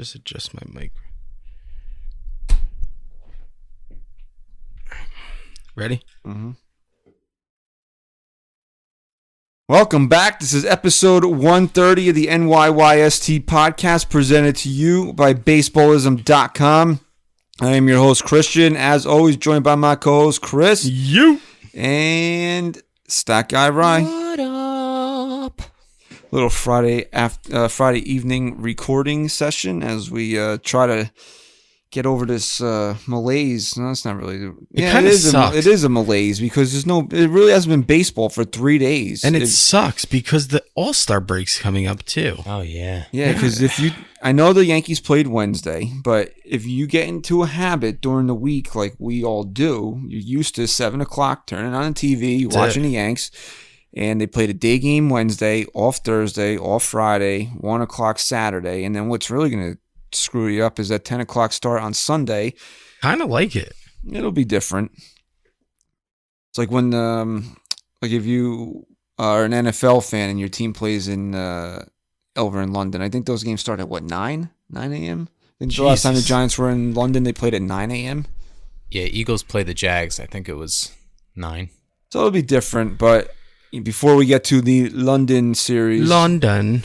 Just adjust my mic. Ready? Mm-hmm. Welcome back. This is episode 130 of the NYYST Podcast, presented to you by Baseballism.com. I am your host, Christian. As always, joined by my co-host, Chris. You. And Stat Guy Rye. What up? Little Friday evening recording session as we try to get over this malaise. No, it's not really. It sucks. It is a malaise because it really hasn't been baseball for 3 days. And it sucks because the All-Star break's coming up too. Oh, yeah. Yeah, because I know the Yankees played Wednesday, but if you get into a habit during the week like we all do, you're used to 7 o'clock, turning on the TV, watching the Yanks, and they played a day game Wednesday, off Thursday, off Friday, 1 o'clock Saturday, and then what's really going to screw you up is that 10 o'clock start on Sunday. Kind of like it. It'll be different. It's like when, like if you are an NFL fan and your team plays in over in London. I think those games start at what, 9 a.m. I think the last time the Giants were in London, they played at 9 a.m. Yeah, Eagles play the Jags. I think it was 9. So it'll be different. But before we get to the London series, the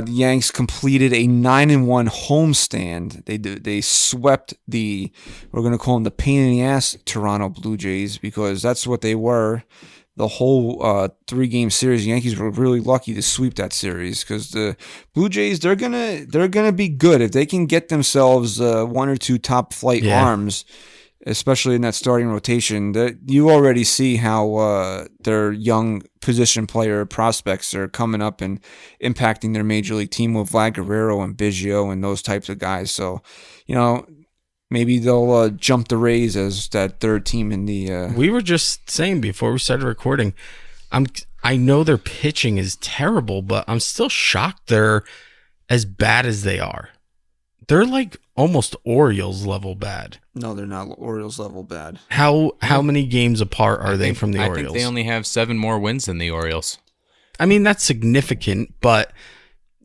Yanks completed a 9-1 homestand. They swept we're going to call them the pain in the ass Toronto Blue Jays, because that's what they were. The whole 3-game series, the Yankees were really lucky to sweep that series, because the Blue Jays, they're gonna be good if they can get themselves 1 or 2 top flight arms, especially in that starting rotation. That you already see how their young position player prospects are coming up and impacting their major league team with Vlad Guerrero and Biggio and those types of guys. So, maybe they'll jump the Rays as that third team in the... We were just saying before we started recording, I know their pitching is terrible, but I'm still shocked they're as bad as they are. They're like almost Orioles level bad. No, they're not Orioles level bad. How many games apart are they from the Orioles? I think they only have 7 more wins than the Orioles. I mean, that's significant, but...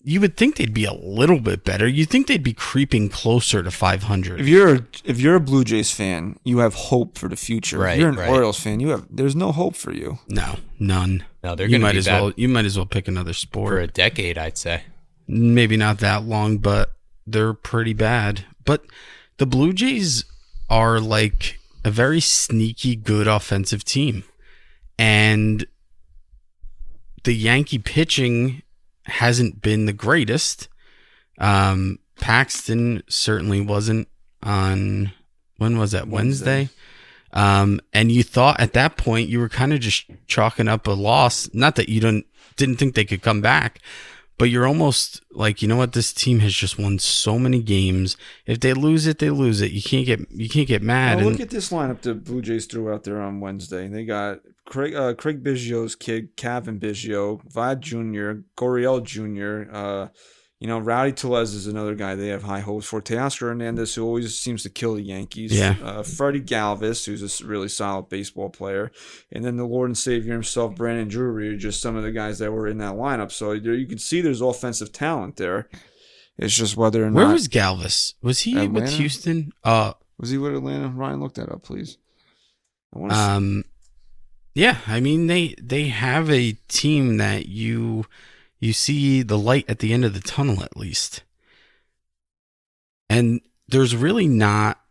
You would think they'd be a little bit better. You'd think they'd be creeping closer to 500. If you're a Blue Jays fan, you have hope for the future. Right, if you're an Orioles fan, there's no hope for you. No, none. No, they're going to be bad. You might as well pick another sport. For a decade, I'd say. Maybe not that long, but they're pretty bad. But the Blue Jays are like a very sneaky, good offensive team. And the Yankee pitching hasn't been the greatest. Paxton certainly wasn't on, when was that, Wednesday? And you thought at that point you were kind of just chalking up a loss. Not that you didn't think they could come back, but you're almost like, you know what, this team has just won so many games. If they lose it, they lose it. You can't get mad. Now look at this lineup the Blue Jays threw out there on Wednesday. They got Craig Biggio's kid, Kevin Biggio, Vlad Jr., Gurriel Jr., Rowdy Tellez is another guy they have high hopes for. Teoscar Hernandez, who always seems to kill the Yankees. Yeah. Freddie Galvis, who's a really solid baseball player. And then the Lord and Savior himself, Brandon Drury, are just some of the guys that were in that lineup. So you can see there's offensive talent there. It's just whether or not... Where was Galvis? Was he Atlanta? with Houston? Was he with Atlanta? Ryan, look that up, please. Yeah, I mean, they have a team that you see the light at the end of the tunnel, at least. And there's really not...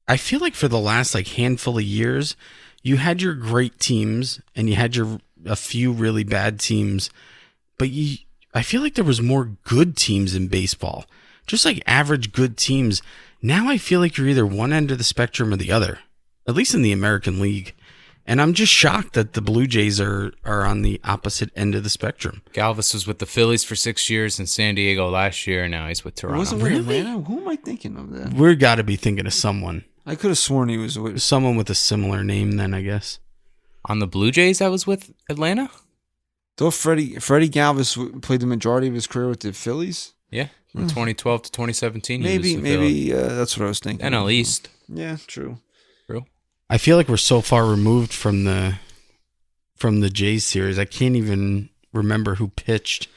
I feel like for the last handful of years, you had your great teams and you had a few really bad teams, but I feel like there was more good teams in baseball. Just like average good teams. Now I feel like you're either one end of the spectrum or the other, at least in the American League. And I'm just shocked that the Blue Jays are on the opposite end of the spectrum. Galvis was with the Phillies for 6 years in San Diego last year, and now he's with Toronto. Wasn't with Atlanta? Who am I thinking of that? We've got to be thinking of someone. I could have sworn he was with... Someone with a similar name then, I guess. On the Blue Jays, that was with Atlanta? Though Freddie Galvis played the majority of his career with the Phillies? Yeah, from 2012 to 2017. Maybe that's what I was thinking. NL East. Yeah, true. I feel like we're so far removed from the Jays series. I can't even remember who pitched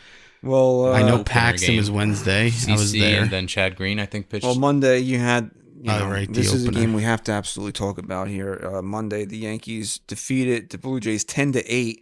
Well, I know Paxton was Wednesday. CC I was there. And then Chad Green, I think, pitched. Well, Monday you had. Right, this is a opener. game we have to absolutely talk about here. Monday, the Yankees defeated the Blue Jays 10-8.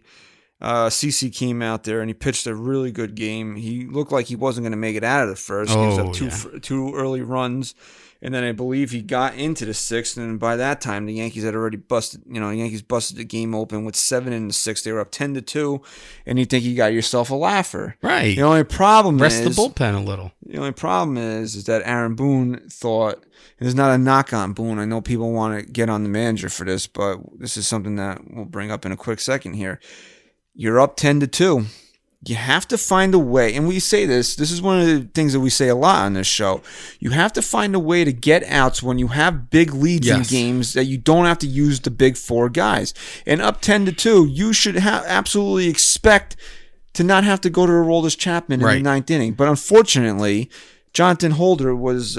CC came out there and he pitched a really good game. He looked like he wasn't going to make it out of the first. He was up two early runs, and then I believe he got into the sixth. And by that time, the Yankees had already busted. The Yankees busted the game open with 7 in the sixth. They were up 10-2, and you think you got yourself a laugher. Right. The only problem Rest is the bullpen a little. The only problem is that Aaron Boone thought. And there's not a knock on Boone. I know people want to get on the manager for this, but this is something that we'll bring up in a quick second here. You're up 10-2. You have to find a way, and we say this is one of the things that we say a lot on this show. You have to find a way to get outs when you have big leads in games that you don't have to use the big four guys. And up 10-2, you should absolutely expect to not have to go to Aroldis Chapman in the ninth inning. But unfortunately, Jonathan Holder was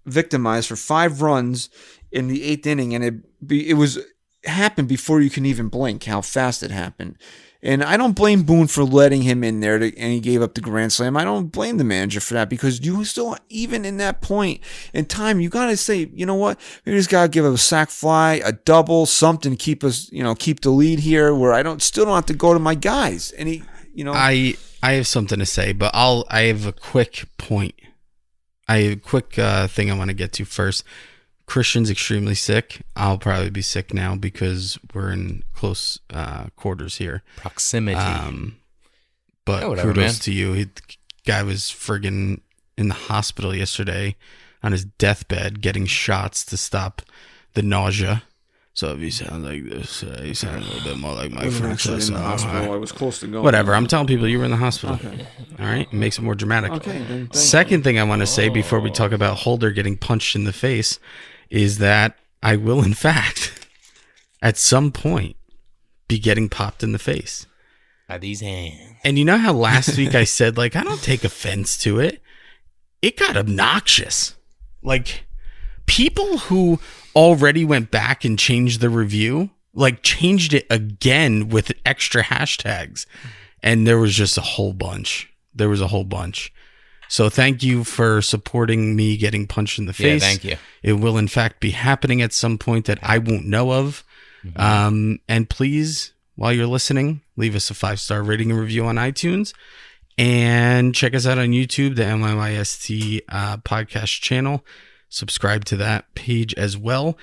victimized for 5 runs in the 8th inning, and it happened before you can even blink how fast it happened. And I don't blame Boone for letting him in there, and he gave up the grand slam. I don't blame the manager for that, because you still, even in that point in time, you got to say, you know what, we just got to give a sac fly, a double, something to keep us, keep the lead here, where I still don't have to go to my guys. And he, I have something to say, but I have a quick point. I have a quick thing I want to get to first. Christian's extremely sick. I'll probably be sick now because we're in close quarters here. Proximity. But kudos to you. The guy was friggin' in the hospital yesterday on his deathbed getting shots to stop the nausea. So if he sounds like this, he sounds a little bit more like my friend. In the hospital. I was close to going. Whatever. I'm telling people you were in the hospital. Okay. All right. It makes it more dramatic. Okay. Then Second thing I want to say before we talk about Holder getting punched in the face is that I will, in fact, at some point, be getting popped in the face by these hands. And you know how last week I said, I don't take offense to it. It got obnoxious. People who already went back and changed the review, changed it again with extra hashtags. And there was just a whole bunch. So thank you for supporting me getting punched in the face. Yeah, thank you. It will, in fact, be happening at some point that I won't know of. Mm-hmm. And please, while you're listening, leave us a 5-star rating and review on iTunes. And check us out on YouTube, the NYYST Podcast channel. Subscribe to that page as well.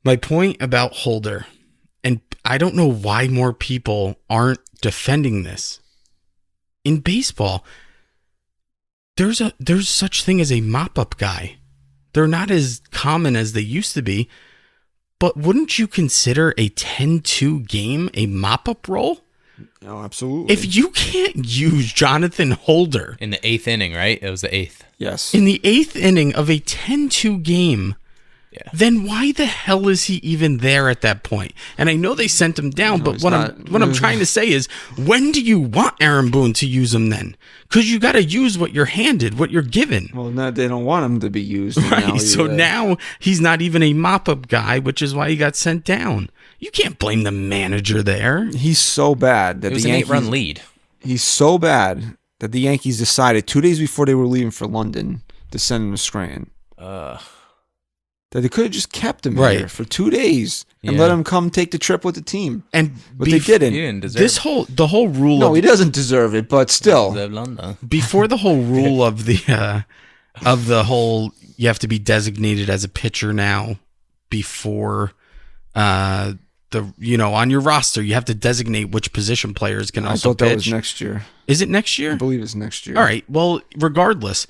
My point about Holder, and I don't know why more people aren't defending this. In baseball, there's such thing as a mop-up guy. They're not as common as they used to be. But wouldn't you consider a 10-2 game a mop-up role? No, absolutely. If you can't use Jonathan Holder in the 8th inning, right? It was the 8th. Yes. In the 8th inning of a 10-2 game, then why the hell is he even there at that point? And I know they sent him down, but what I'm trying to say is, when do you want Aaron Boone to use him then? Because you got to use what you're handed, what you're given. Well, no, they don't want him to be used. Right. So now he's not even a mop-up guy, which is why he got sent down. You can't blame the manager there. He's so bad that it was an 8-run lead. He's so bad that the Yankees decided 2 days before they were leaving for London to send him to Scranton. That they could have just kept him here for 2 days and let him come take the trip with the team. And but they didn't. He didn't deserve the whole rule. No, he doesn't deserve it, but still. Before the whole rule of the whole you have to be designated as a pitcher now before on your roster you have to designate which position players can also pitch. I thought that was next year. Is it next year? I believe it's next year. All right. Well, regardless,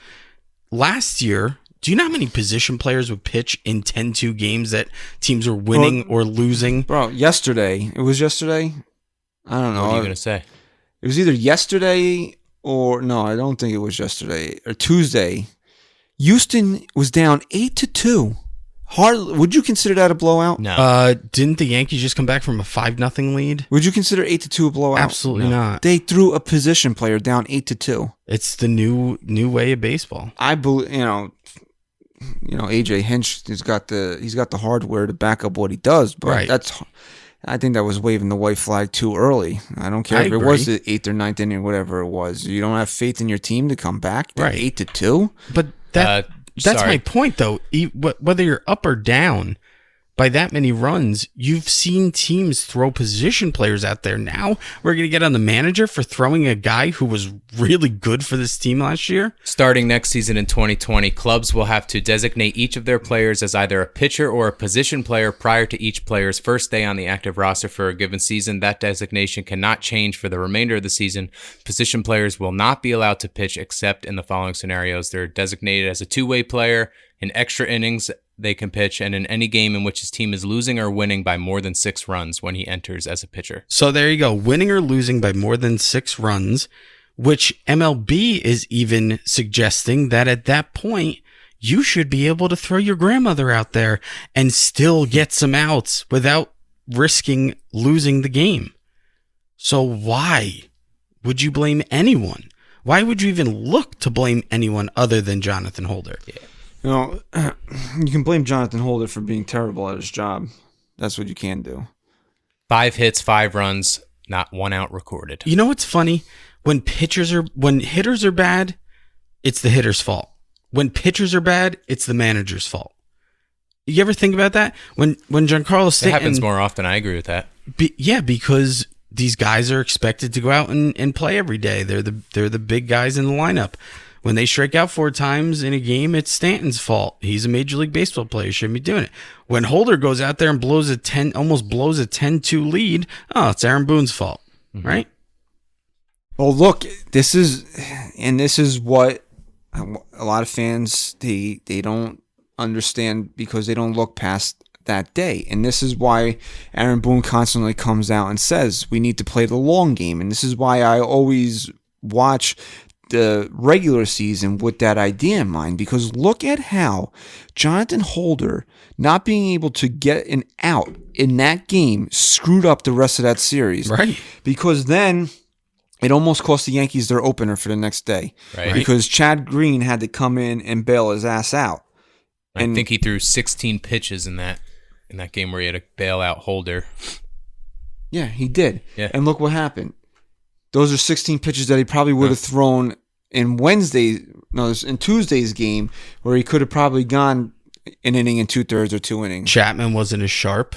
last year, do you know how many position players would pitch in 10-2 games that teams were winning or losing? Bro, yesterday. It was yesterday? I don't know. What are you going to say? It was either yesterday or... No, I don't think it was yesterday. Or Tuesday. Houston was down 8-2. Would you consider that a blowout? No. Didn't the Yankees just come back from a 5-0 lead? Would you consider 8-2 a blowout? Absolutely not. They threw a position player down 8-2. It's the new way of baseball. I believe, AJ Hinch he's got the hardware to back up what he does, but I think that was waving the white flag too early. I don't care if it was the 8th or 9th inning or whatever it was. You don't have faith in your team to come back. Right. 8-2. But that's my point, though. Whether you're up or down by that many runs, you've seen teams throw position players out there. Now we're going to get on the manager for throwing a guy who was really good for this team last year. Starting next season in 2020, clubs will have to designate each of their players as either a pitcher or a position player prior to each player's first day on the active roster for a given season. That designation cannot change for the remainder of the season. Position players will not be allowed to pitch except in the following scenarios. They're designated as a two-way player in extra innings they can pitch, and in any game in which his team is losing or winning by more than 6 runs when he enters as a pitcher. So there you go. Winning or losing by more than 6 runs, which MLB is even suggesting that at that point, you should be able to throw your grandmother out there and still get some outs without risking losing the game. So why would you blame anyone? Why would you even look to blame anyone other than Jonathan Holder? Yeah. You can blame Jonathan Holder for being terrible at his job. That's what you can do. 5 hits, 5 runs, not 1 out recorded. You know what's funny? When hitters are bad, it's the hitter's fault. When pitchers are bad, it's the manager's fault. You ever think about that? When Giancarlo Stanton... It happens more often. I agree with that. Because these guys are expected to go out and play every day. They're the big guys in the lineup. When they strike out 4 times in a game, it's Stanton's fault. He's a Major League Baseball player. Shouldn't be doing it. When Holder goes out there and almost blows a 10-2 lead, it's Aaron Boone's fault, right? Well, look, this is what a lot of fans, they don't understand because they don't look past that day. And this is why Aaron Boone constantly comes out and says we need to play the long game. And this is why I always watch the regular season with that idea in mind, because look at how Jonathan Holder not being able to get an out in that game screwed up the rest of that series. Right. Because then it almost cost the Yankees their opener for the next day. Right. Because Chad Green had to come in and bail his ass out. I think he threw 16 pitches in that game where he had to bail out Holder. Yeah, he did. Yeah. And look what happened. Those are 16 pitches that he probably would have thrown in Tuesday's game, where he could have probably gone an inning and 2/3 or 2 innings. Chapman wasn't as sharp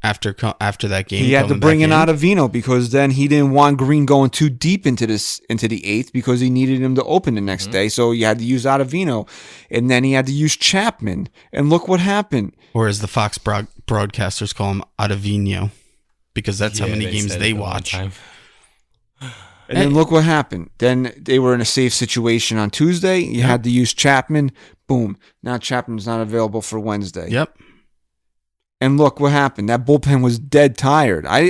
after that game. He had to bring in Ottavino because then he didn't want Green going too deep into the 8th because he needed him to open the next day. So he had to use Ottavino, and then he had to use Chapman. And look what happened. Or as the Fox broadcasters call him, Ottavino, because that's how many games they watch. And then look what happened. Then they were in a safe situation on Tuesday. You had to use Chapman. Boom. Now Chapman's not available for Wednesday. Yep. And look what happened. That bullpen was dead tired. I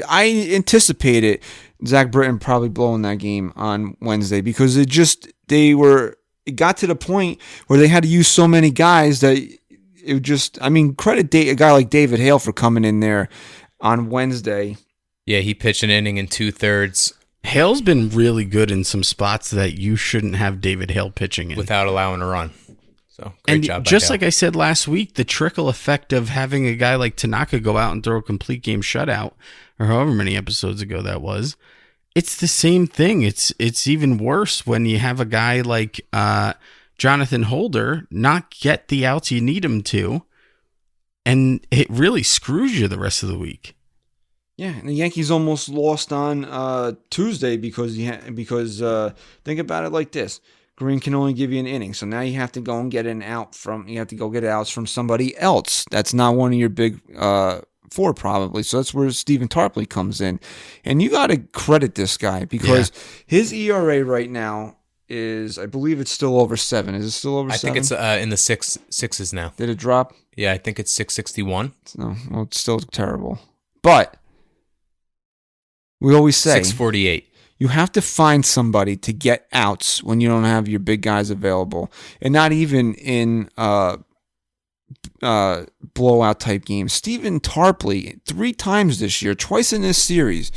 anticipated Zach Britton probably blowing that game on Wednesday because it got to the point where they had to use so many guys that it just, credit a guy like David Hale for coming in there on Wednesday. Yeah, he pitched an inning and 2/3. Hale's been really good in some spots that you shouldn't have David Hale pitching in. Without allowing a run. So, great job by just Hale. Like I said last week, the trickle effect of having a guy like Tanaka go out and throw a complete game shutout, or however many episodes ago that was, it's the same thing. It's even worse when you have a guy like Jonathan Holder not get the outs you need him to, and it really screws you the rest of the week. Yeah, and the Yankees almost lost on Tuesday because think about it like this: Green can only give you an inning, so now you have to go and get outs from somebody else. That's not one of your big 4 probably. So that's where Stephen Tarpley comes in, and you got to credit this guy because his ERA right now is, I believe it's still over 7. Is it still over 7? I think it's in the sixes now. Did it drop? Yeah, I think it's 661. No, well, it's still terrible, but. We always say 648. You have to find somebody to get outs when you don't have your big guys available, and not even in blowout type games. Stephen Tarpley 3 times this year, twice in this series,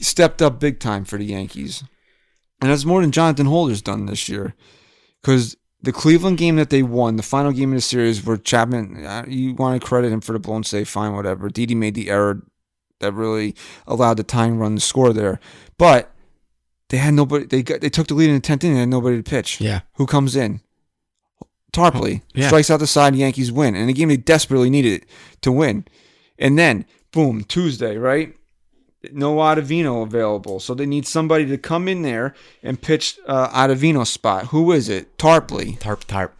stepped up big time for the Yankees, and that's more than Jonathan Holder's done this year. Because the Cleveland game that they won, the final game of the series, where Chapman, you want to credit him for the blown save, fine, whatever. Didi made the error. that really allowed the tying run to score there. But they had nobody. They took the lead in the 10th inning and had nobody to pitch. Yeah. Who comes in? Tarpley Yeah. strikes out the side. Yankees win, and the game they desperately needed to win. And then, boom, Tuesday, right? No Ottavino available, so they need somebody to come in there and pitch Ottavino's spot. Who is it? Tarpley. Tarp.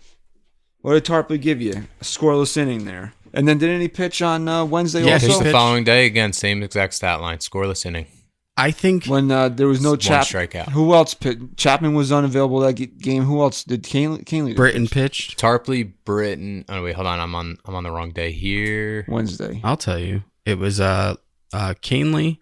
What did Tarpley give you? A scoreless inning there. And then didn't he pitch on Wednesday Yeah, also? Pitched the following day again, same exact stat line, scoreless inning. I think When there was no One Chapman. strikeout. Who else pitched? Chapman was unavailable that game. Who else did Canley? Britton pitched. Tarpley, Britton. Oh wait, hold on. I'm on the wrong day here. Wednesday. I'll tell you. It was Canley.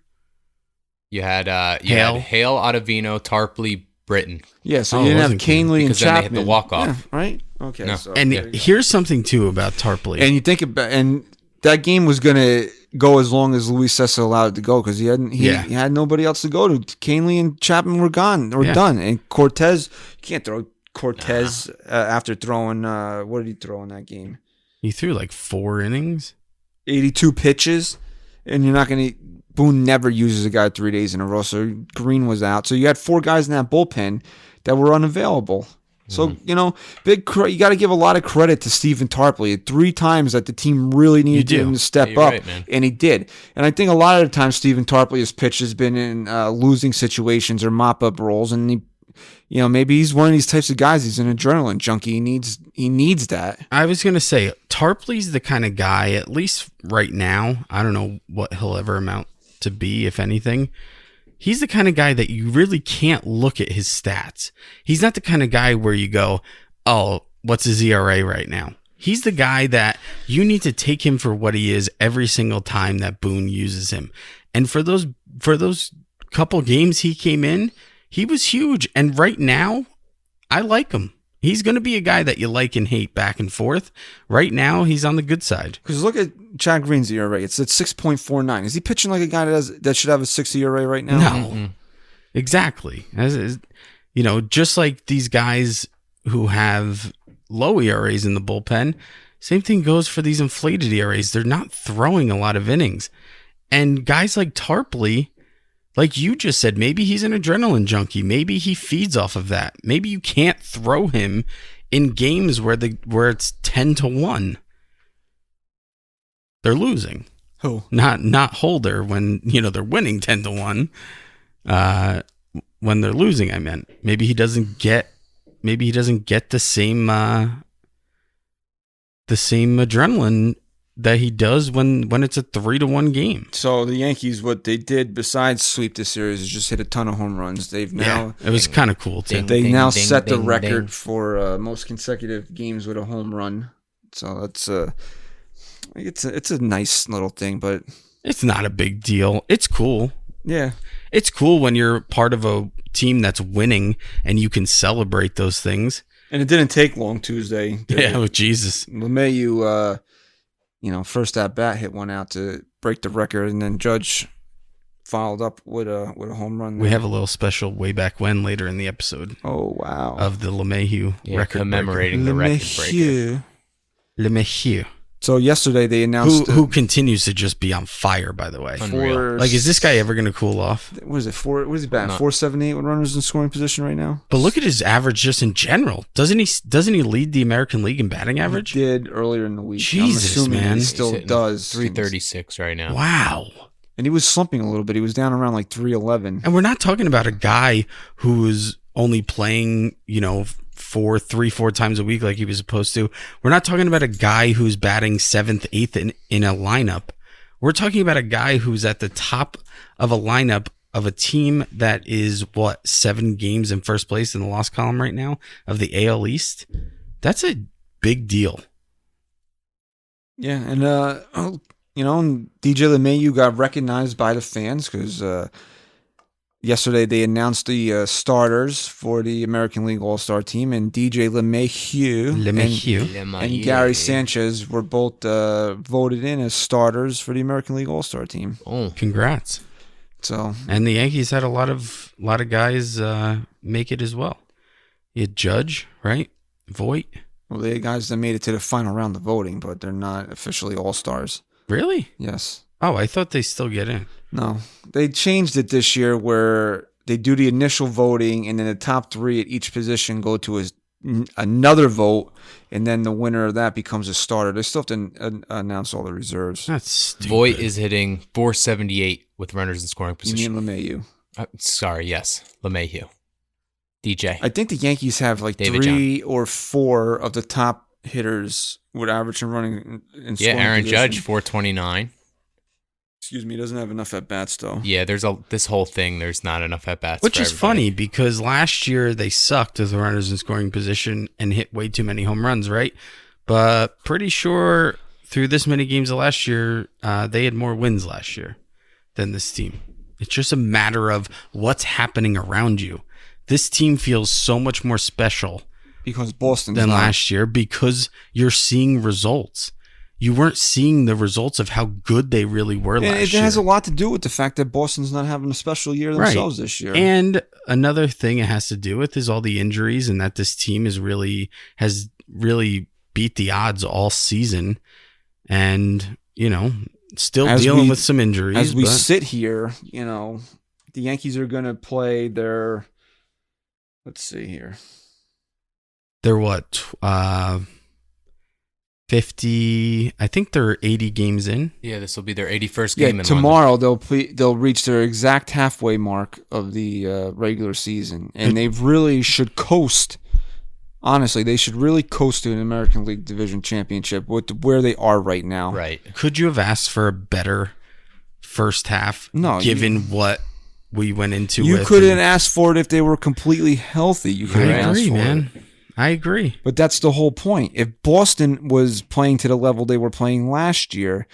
You had Hale. Hale, Ottavino, Tarpley, Britton. Yeah, so Oh, you it didn't have wasn't Canley and because then they Chapman. hit the walk-off. Yeah, right? Okay. No. So, And there you go. here's something too about Tarpley. And you think about, and that game was gonna go as long as Luis Cessa allowed it to go because he had nobody else to go to. Canley and Chapman were gone or done, and Cortez, you can't throw Cortez after throwing what did he throw in that game? He threw like 4 innings. 82 pitches, and you're not gonna. Boone never uses a guy 3 days in a row, so Green was out. So you had 4 guys in that bullpen that were unavailable. So, you got to give a lot of credit to Stephen Tarpley. 3 times that the team really needed him to step you're up, right, man. and he did. And I think a lot of the times Stephen Tarpley's pitch has been in losing situations or mop-up roles, and maybe he's one of these types of guys. He's an adrenaline junkie. He needs that. I was going to say, Tarpley's the kind of guy, at least right now, I don't know what he'll ever amount to be, if anything. He's the kind of guy that you really can't look at his stats. He's not the kind of guy where you go, oh, what's his ERA right now? He's the guy that you need to take him for what he is every single time that Boone uses him. And for those couple games he came in, he was huge. And right now, I like him. He's going to be a guy that you like and hate back and forth. Right now, he's on the good side. Because look at Chad Green's ERA. It's at 6.49. Is he pitching like a guy that should have a 6 ERA right now? No. Exactly. Just like these guys who have low ERAs in the bullpen, same thing goes for these inflated ERAs. They're not throwing a lot of innings. And guys like Tarpley, like you just said, maybe he's an adrenaline junkie. Maybe he feeds off of that. Maybe you can't throw him in games where it's 10-1. They're losing. Who? Not Holder when they're winning 10-1. When they're losing, I meant. Maybe he doesn't get the same adrenaline that he does when it's a 3-1 game. So the Yankees, what they did besides sweep the series is just hit a ton of home runs. They've now it was kind of cool too. they now set the record for most consecutive games with a home run. So that's it's a nice little thing, but It's not a big deal. It's cool. Yeah. It's cool when you're part of a team that's winning and you can celebrate those things. And it didn't take long Tuesday. Yeah, Jesus. LeMahieu, first at bat hit one out to break the record, and then Judge followed up with a home run there. We have a little special way back when later in the episode. Oh, wow. Of the LeMahieu record commemorating the record breaker. LeMahieu. So yesterday they announced who continues to just be on fire, by the way. Like, is this guy ever going to cool off? What is it? What is he batting? 478 with runners in scoring position right now. But look at his average just in general. Doesn't he lead the American League in batting average? He did earlier in the week. Jesus, I'm assuming man. he still does. 336 right now. Wow. And he was slumping a little bit. He was down around like 311. And we're not talking about a guy who's only playing, 4 times a week like he was supposed to. We're not talking about a guy who's batting 7th, 8th in a lineup. We're talking about a guy who's at the top of a lineup of a team that is 7 games in first place in the loss column right now of the AL East. That's a big deal. Yeah, and DJ LeMahieu got recognized by the fans because yesterday they announced the starters for the American League All-Star team, and DJ LeMahieu and Gary Sanchez were both voted in as starters for the American League All-Star team. Oh, congrats! So, and the Yankees had a lot of guys make it as well. You had Judge, right? Voit. Well, they had guys that made it to the final round of voting, but they're not officially All-Stars. Really? Yes. Oh, I thought they still get in. No, they changed it this year where they do the initial voting, and then the top 3 at each position go to another vote, and then the winner of that becomes a starter. They still have to announce all the reserves. That's stupid. Voigt is hitting .478 with runners in scoring position. You mean LeMahieu? Sorry, yes, LeMahieu. DJ. I think the Yankees have like David 3 or 4 of the top hitters with average and running in scoring Aaron position. Judge, 429. Excuse me, he doesn't have enough at bats though. Yeah, this whole thing. There's not enough at bats. Which is funny because last year they sucked as runners in scoring position and hit way too many home runs, right? But pretty sure through this many games of last year, they had more wins last year than this team. It's just a matter of what's happening around you. This team feels so much more special because Boston's than last year because you're seeing results. You weren't seeing the results of how good they really were last year. It has a lot to do with the fact that Boston's not having a special year themselves this year. And another thing it has to do with is all the injuries and that this team has really beat the odds all season. And, still dealing with some injuries. As we sit here, the Yankees are going to play their, let's see here. They're what? 50. I think they're 80 games in. Yeah, this will be their 81st game in tomorrow London. They'll reach their exact halfway mark of the regular season, and they really should coast. Honestly, they should really coast to an American League Division Championship with where they are right now. Right. Could you have asked for a better first half? No, given what we went into. You couldn't ask for it if they were completely healthy. You could have asked for it. I agree. But that's the whole point. If Boston was playing to the level they were playing last year,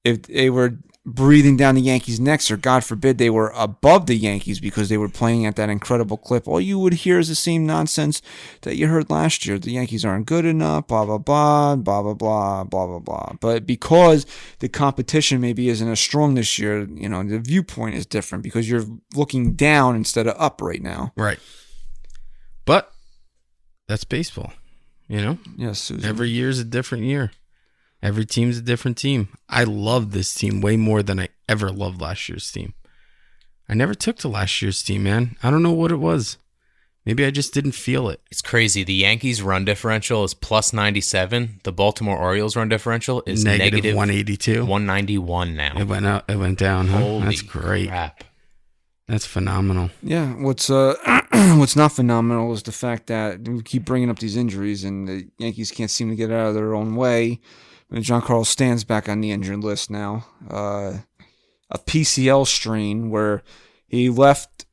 if they were breathing down the Yankees' necks, or God forbid they were above the Yankees because they were playing at that incredible clip, all you would hear is the same nonsense that you heard last year. The Yankees aren't good enough, blah, blah, blah, blah, blah, blah, blah, blah, blah. But because the competition maybe isn't as strong this year, the viewpoint is different because you're looking down instead of up right now. Right. But that's baseball, Yes, Susan. Every year is a different year. Every team's a different team. I love this team way more than I ever loved last year's team. I never took to last year's team, man. I don't know what it was. Maybe I just didn't feel it. It's crazy. The Yankees' run differential is plus 97. The Baltimore Orioles' run differential is negative 182. 191 now. It went up. It went down. Huh? Holy That's great. Crap. That's phenomenal. Yeah, what's not phenomenal is the fact that we keep bringing up these injuries, and the Yankees can't seem to get out of their own way. And Giancarlo Stanton's back on the injured list now. A PCL strain where he left.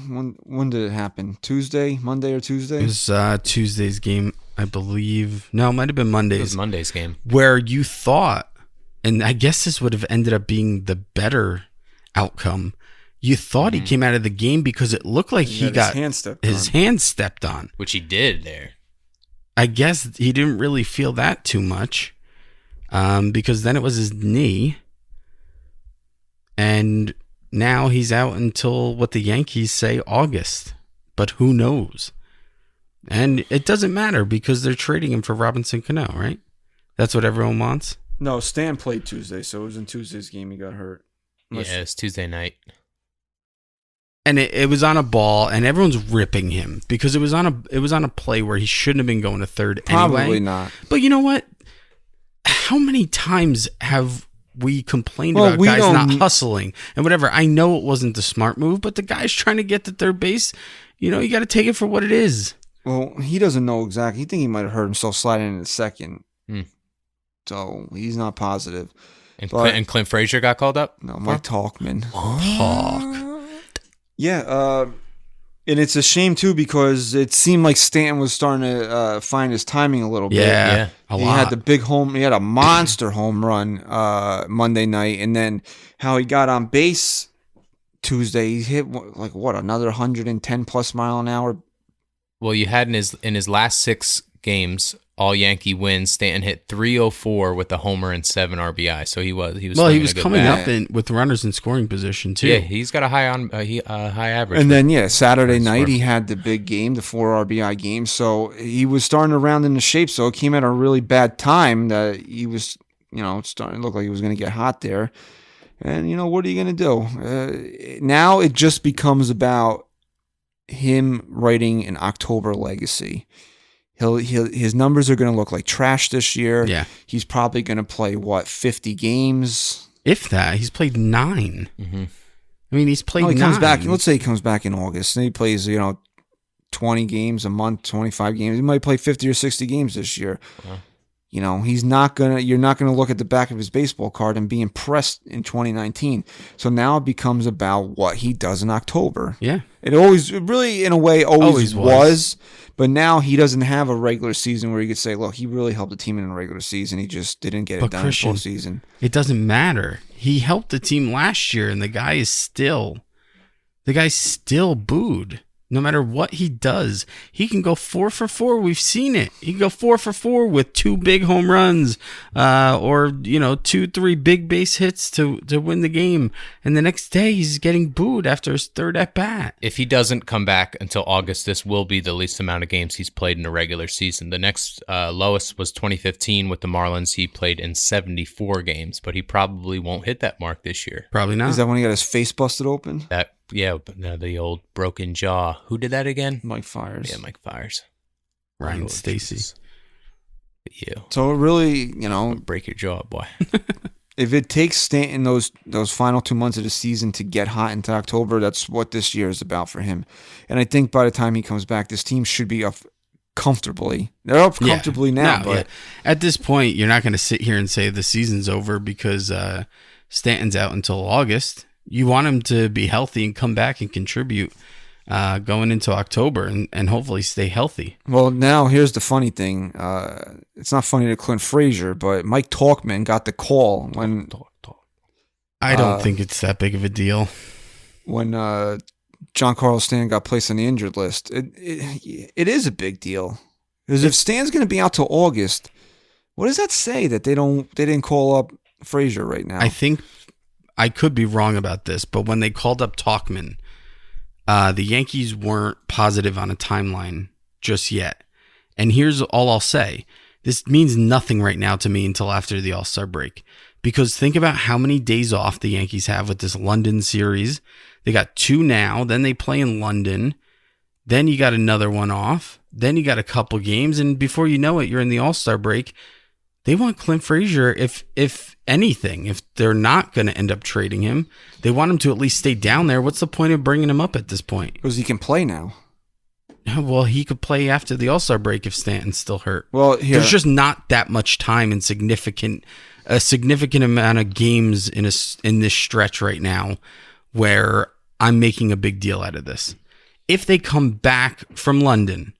When did it happen? Monday or Tuesday? It was Tuesday's game, I believe. No, it might have been Monday's. It was Monday's game. Where you thought, and I guess this would have ended up being the better outcome. You thought he came out of the game because it looked like he got his hand stepped on. Which he did there. I guess he didn't really feel that too much because then it was his knee. And now he's out until what the Yankees say August. But who knows? And it doesn't matter because they're trading him for Robinson Cano, right? That's what everyone wants? No, Stan played Tuesday, so it was in Tuesday's game he got hurt. Yeah, it's Tuesday night. And it was on a ball, and everyone's ripping him because it was on a play where he shouldn't have been going to third anyway. Probably not. But you know what? How many times have we complained about guys not hustling and whatever? I know it wasn't the smart move, but the guy's trying to get to third base. You got to take it for what it is. Well, he doesn't know exactly. He think he might have hurt himself sliding in the second. So he's not positive. And Clint Frazier got called up? No, Mike Talkman. Talk. Yeah, and it's a shame, too, because it seemed like Stanton was starting to find his timing a little bit. Yeah, a lot. He had the big home. He had a monster home run Monday night, and then how he got on base Tuesday, he hit, another 110-plus mile an hour? Well, you had in his last 6 games, all Yankee wins, Stanton hit .304 with a homer and 7 RBI. So he was coming up with runners in scoring position too. Yeah, he's got a high average. And then Saturday night he had the big game, the 4 RBI game. So he was starting to round into shape. So it came at a really bad time that he was it's starting to look like he was going to get hot there. And, what are you going to do? Now it just becomes about him writing an October legacy. His numbers are going to look like trash this year. Yeah. He's probably going to play, 50 games? If that. He's played 9. Mm-hmm. I mean, he's played 9. He comes back. Let's say he comes back in August and he plays, 20 games a month, 25 games. He might play 50 or 60 games this year. Wow. You're not going to look at the back of his baseball card and be impressed in 2019. So now it becomes about what he does in October. Yeah. It really, in a way, always was. But now he doesn't have a regular season where you could say, look, he really helped the team in a regular season. He just didn't get it done in the postseason. It doesn't matter. He helped the team last year, and the guy's still booed. No matter what he does, he can go 4 for 4. We've seen it. He can go 4 for 4 with 2 big home runs, or 2-3 big base hits to win the game. And the next day, he's getting booed after his 3rd at bat. If he doesn't come back until August, this will be the least amount of games he's played in a regular season. The next lowest was 2015 with the Marlins. He played in 74 games, but he probably won't hit that mark this year. Probably not. Is that when he got his face busted open? Yeah, the old broken jaw. Who did that again? Mike Fiers. Yeah, Mike Fiers. Ryan Stacy. You. So it really, break your jaw, boy. If it takes Stanton those final 2 months of the season to get hot into October, that's what this year is about for him. And I think by the time he comes back, this team should be up comfortably. They're up comfortably now. But at this point, you're not going to sit here and say the season's over because Stanton's out until August. You want him to be healthy and come back and contribute going into October and hopefully stay healthy. Well, now here's the funny thing. It's not funny to Clint Frazier, but Mike Talkman got the call when... I don't think it's that big of a deal. When Giancarlo Stanton got placed on the injured list, it is a big deal. Because if Stan's going to be out till August, what does that say that they didn't call up Frazier right now? I think... I could be wrong about this, but when they called up Talkman, the Yankees weren't positive on a timeline just yet. And here's all I'll say. This means nothing right now to me until after the All-Star break. Because think about how many days off the Yankees have with this London series. They got 2 now, then they play in London. Then you got another one off. Then you got a couple games, and before you know it, you're in the All-Star break. They want Clint Frazier, if anything, if they're not going to end up trading him, they want him to at least stay down there. What's the point of bringing him up at this point? Because he can play now. Well, he could play after the All-Star break if Stanton's still hurt. Well, there's just not that much time and a significant amount of games in this stretch right now where I'm making a big deal out of this. If they come back from London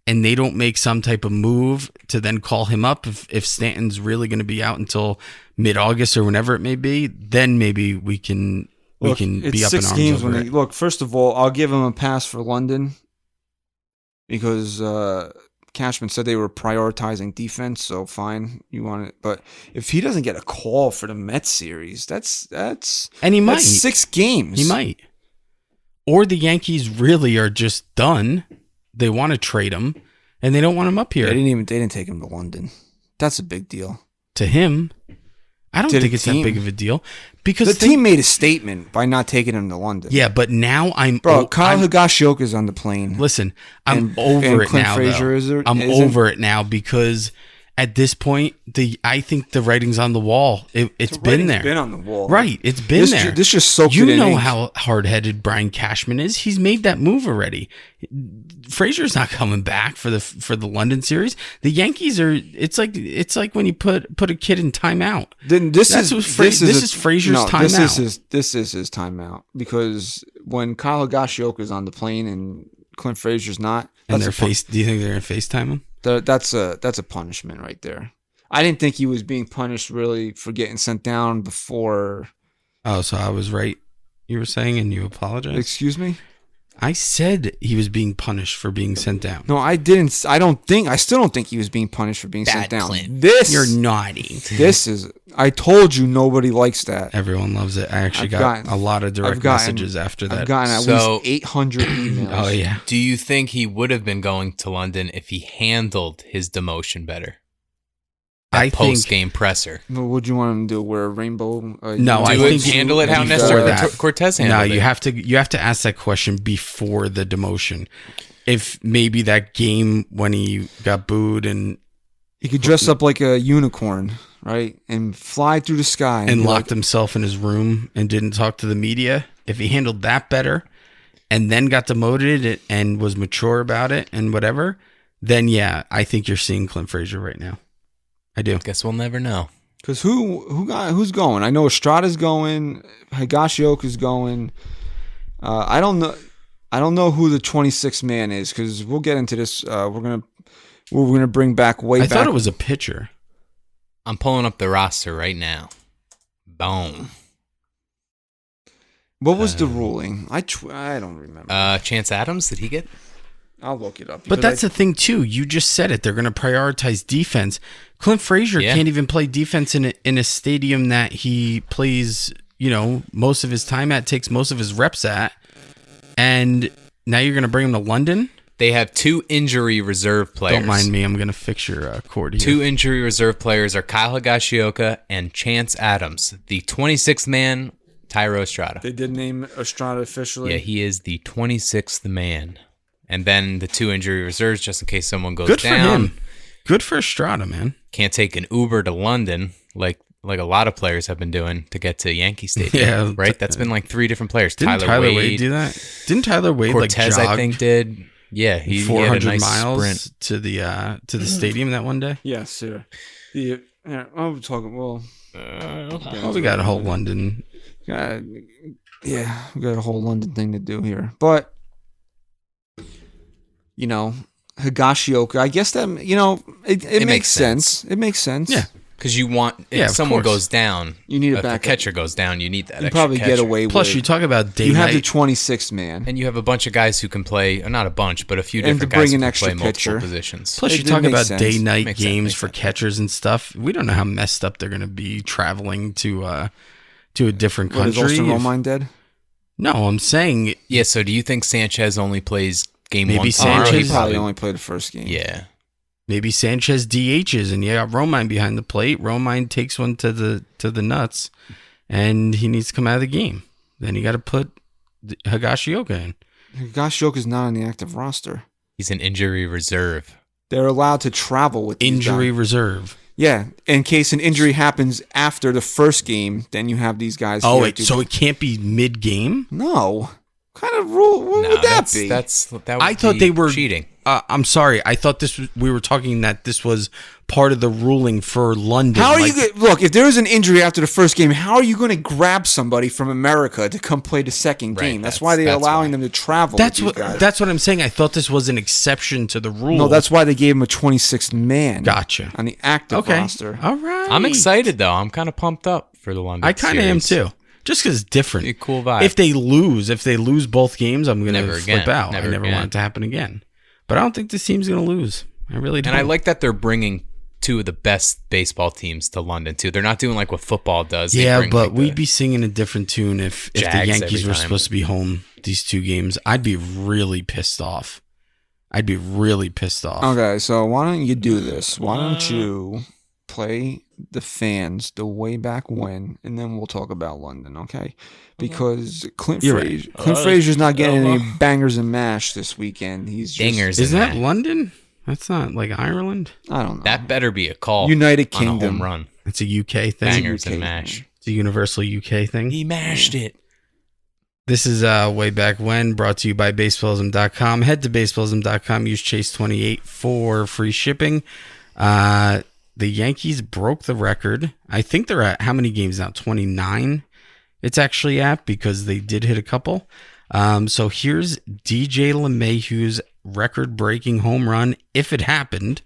and they don't make some type of move to then call him up if Stanton's really going to be out until mid-August or whenever it may be, then maybe we can be up in arms. 6 games when they look. First of all, I'll give him a pass for London because Cashman said they were prioritizing defense, so fine, you want it. But if he doesn't get a call for the Mets series, that's and he might. That's 6 games. He might. Or the Yankees really are just done. They want to trade him, and they don't want him up here. They didn't take him to London. That's a big deal. To him, I don't think it's that big of a deal. Because the team made a statement by not taking him to London. Yeah, but now Kyle Higashioka's on the plane. Listen, I'm over it now. I'm over it now because at this point, I think the writing's on the wall. It's been there. It's been on the wall. Right. It's been there. This just soaked it in. You know how hard-headed Brian Cashman is. He's made that move already. Frazier's not coming back for the London series. The Yankees are. It's like when you put a kid in timeout. Then this is Frazier's timeout. This is his timeout because when Kyle Higashioka's on the plane and Clint Frazier's not, and do you think they're gonna FaceTime him? That's a punishment right there. I didn't think he was being punished really for getting sent down before. Oh, so I was right. You were saying, and you apologize. Excuse me? I said he was being punished for being sent down. No, I didn't. I still don't think he was being punished for being sent down. Clint. You're naughty. I told you nobody likes that. Everyone loves it. I actually got a lot of direct messages after that. I've gotten at least 800 emails. Oh, yeah. Do you think he would have been going to London if he handled his demotion better? That post-game presser. What would you want him to do? Wear a rainbow? No, I think handle it how Nestor Cortez handled it. No, you have to ask that question before the demotion. If maybe that game when he got booed and he could dress up like a unicorn, right, and fly through the sky and locked himself in his room and didn't talk to the media. If he handled that better and then got demoted and was mature about it and whatever, then yeah, I think you're seeing Clint Frazier right now. I do. Guess we'll never know. Because who's going? I know Estrada's going. Higashioka's going. I don't know who the 26th man is because we'll get into this. We're gonna bring back I thought it was a pitcher. I'm pulling up the roster right now. Boom. What was the ruling? I don't remember. Chance Adams, did he get? I'll look it up. But that's the thing too. You just said it. They're going to prioritize defense. Clint Frazier can't even play defense in a stadium that he plays, most of his time at, takes most of his reps at. And now you're going to bring him to London? They have 2 injury reserve players. Don't mind me. I'm going to fix your cord here. 2 injury reserve players are Kyle Higashioka and Chance Adams. The 26th man, Thairo Estrada. They did name Estrada officially? Yeah, he is the 26th man. And then the 2 injury reserves, just in case someone goes Good down. for him. Good for Estrada, man. Can't take an Uber to London like a lot of players have been doing to get to Yankee Stadium. Yeah, right? That's been like 3 different players. Didn't Tyler Wade do that? Didn't Tyler Wade Cortez, jog I think, did. Yeah, he 400 had a nice miles sprint to the stadium that one day. Yes, sir. I'm talking. Well, we got a whole London. We got a whole London thing to do here, but. Higashioka, I guess that, it makes sense. It makes sense. Yeah. Because you want, if someone goes down, you need a if backup. the catcher goes down, you need that extra probably catcher. get away with. Plus, you talk about day You have night. the 26th man. And you have a bunch of guys who can play, not a bunch, but a few And different to bring guys who an can extra play multiple pitcher. positions. Plus, It you talk makes about sense. day-night Makes games sense. for catchers and stuff. We don't know how messed up they're going to be traveling to a different What, country. is Austin Romine dead? No, I'm saying Yeah, so do you think Sanchez only plays game Maybe 1 tomorrow? Sanchez- He probably only played the first game. Yeah. maybe Sanchez DHs and you got Romine behind the plate. Romine takes one to the nuts, and he needs to come out of the game. Then you got to put Higashioka in. Higashioka's not on the active roster. He's an injury reserve. They're allowed to travel with these Injury guys. reserve. Yeah, in case an injury happens after the first game, then you have these guys. Oh, here wait, so it can't be mid-game? no. What kind of rule? What would that be? That would I thought be they were cheating. I'm sorry. I thought we were talking that this was part of the ruling for London. How are you going look? If there is an injury after the first game, how are you going to grab somebody from America to come play the second Right, game? That's why they're allowing them to travel. That's with these guys. That's what I'm saying. I thought this was an exception to the rule. No, that's why they gave him a 26th man. Gotcha. On the active roster. All right. I'm excited, though. I'm kind of pumped up for the London I kind of am series. too. Just because it's different. Be a cool vibe. If they lose both games, I'm going to flip again. out. Never I never again. want it to happen again. But I don't think this team's going to lose. I really don't. And I like that they're bringing 2 of the best baseball teams to London, too. They're not doing like what football does. They Yeah, bring, but like, we'd be singing a different tune if the Jags Yankees every were time. supposed to be home these 2 games. I'd be really pissed off. Okay, so why don't you do this? Why don't you play the fans the way back when, and then we'll talk about London, okay? Because Clint Frazier's not getting any bangers and mash this weekend. He's just, Dingers. Is in that that. London? That's not like Ireland. I don't know. That better be a call. United on a Kingdom. home run. It's a UK thing. Bangers UK and mash. It's a universal UK thing. He mashed it. This is way back when, brought to you by baseballism.com. Head to baseballism.com. Use Chase28 for free shipping. The Yankees broke the record. I think they're at how many games now? 29. It's actually at, because they did hit a couple. So here's DJ LeMahieu's record-breaking home run, if it happened,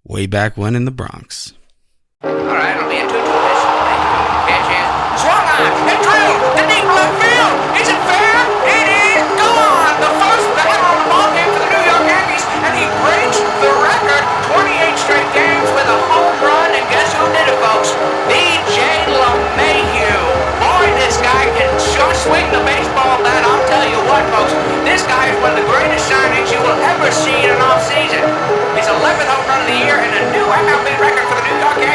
way back when in the Bronx. All right, it'll be a 2-2 pitch. Pitch in. Swung on. Hit drilled. The deep left field. Is it fair? It is gone. The first batter on the ball game for the New York Yankees, and he breaks the record. 28 straight games with a home run, and guess who did it, folks? DJ LeMahieu. Boy, this guy can sure swing the baseball bat. I'll tell you what, folks. This guy is one of the greatest signings you will ever see in an offseason. His 11th home run of the year and a new MLB record for the New York Yankees.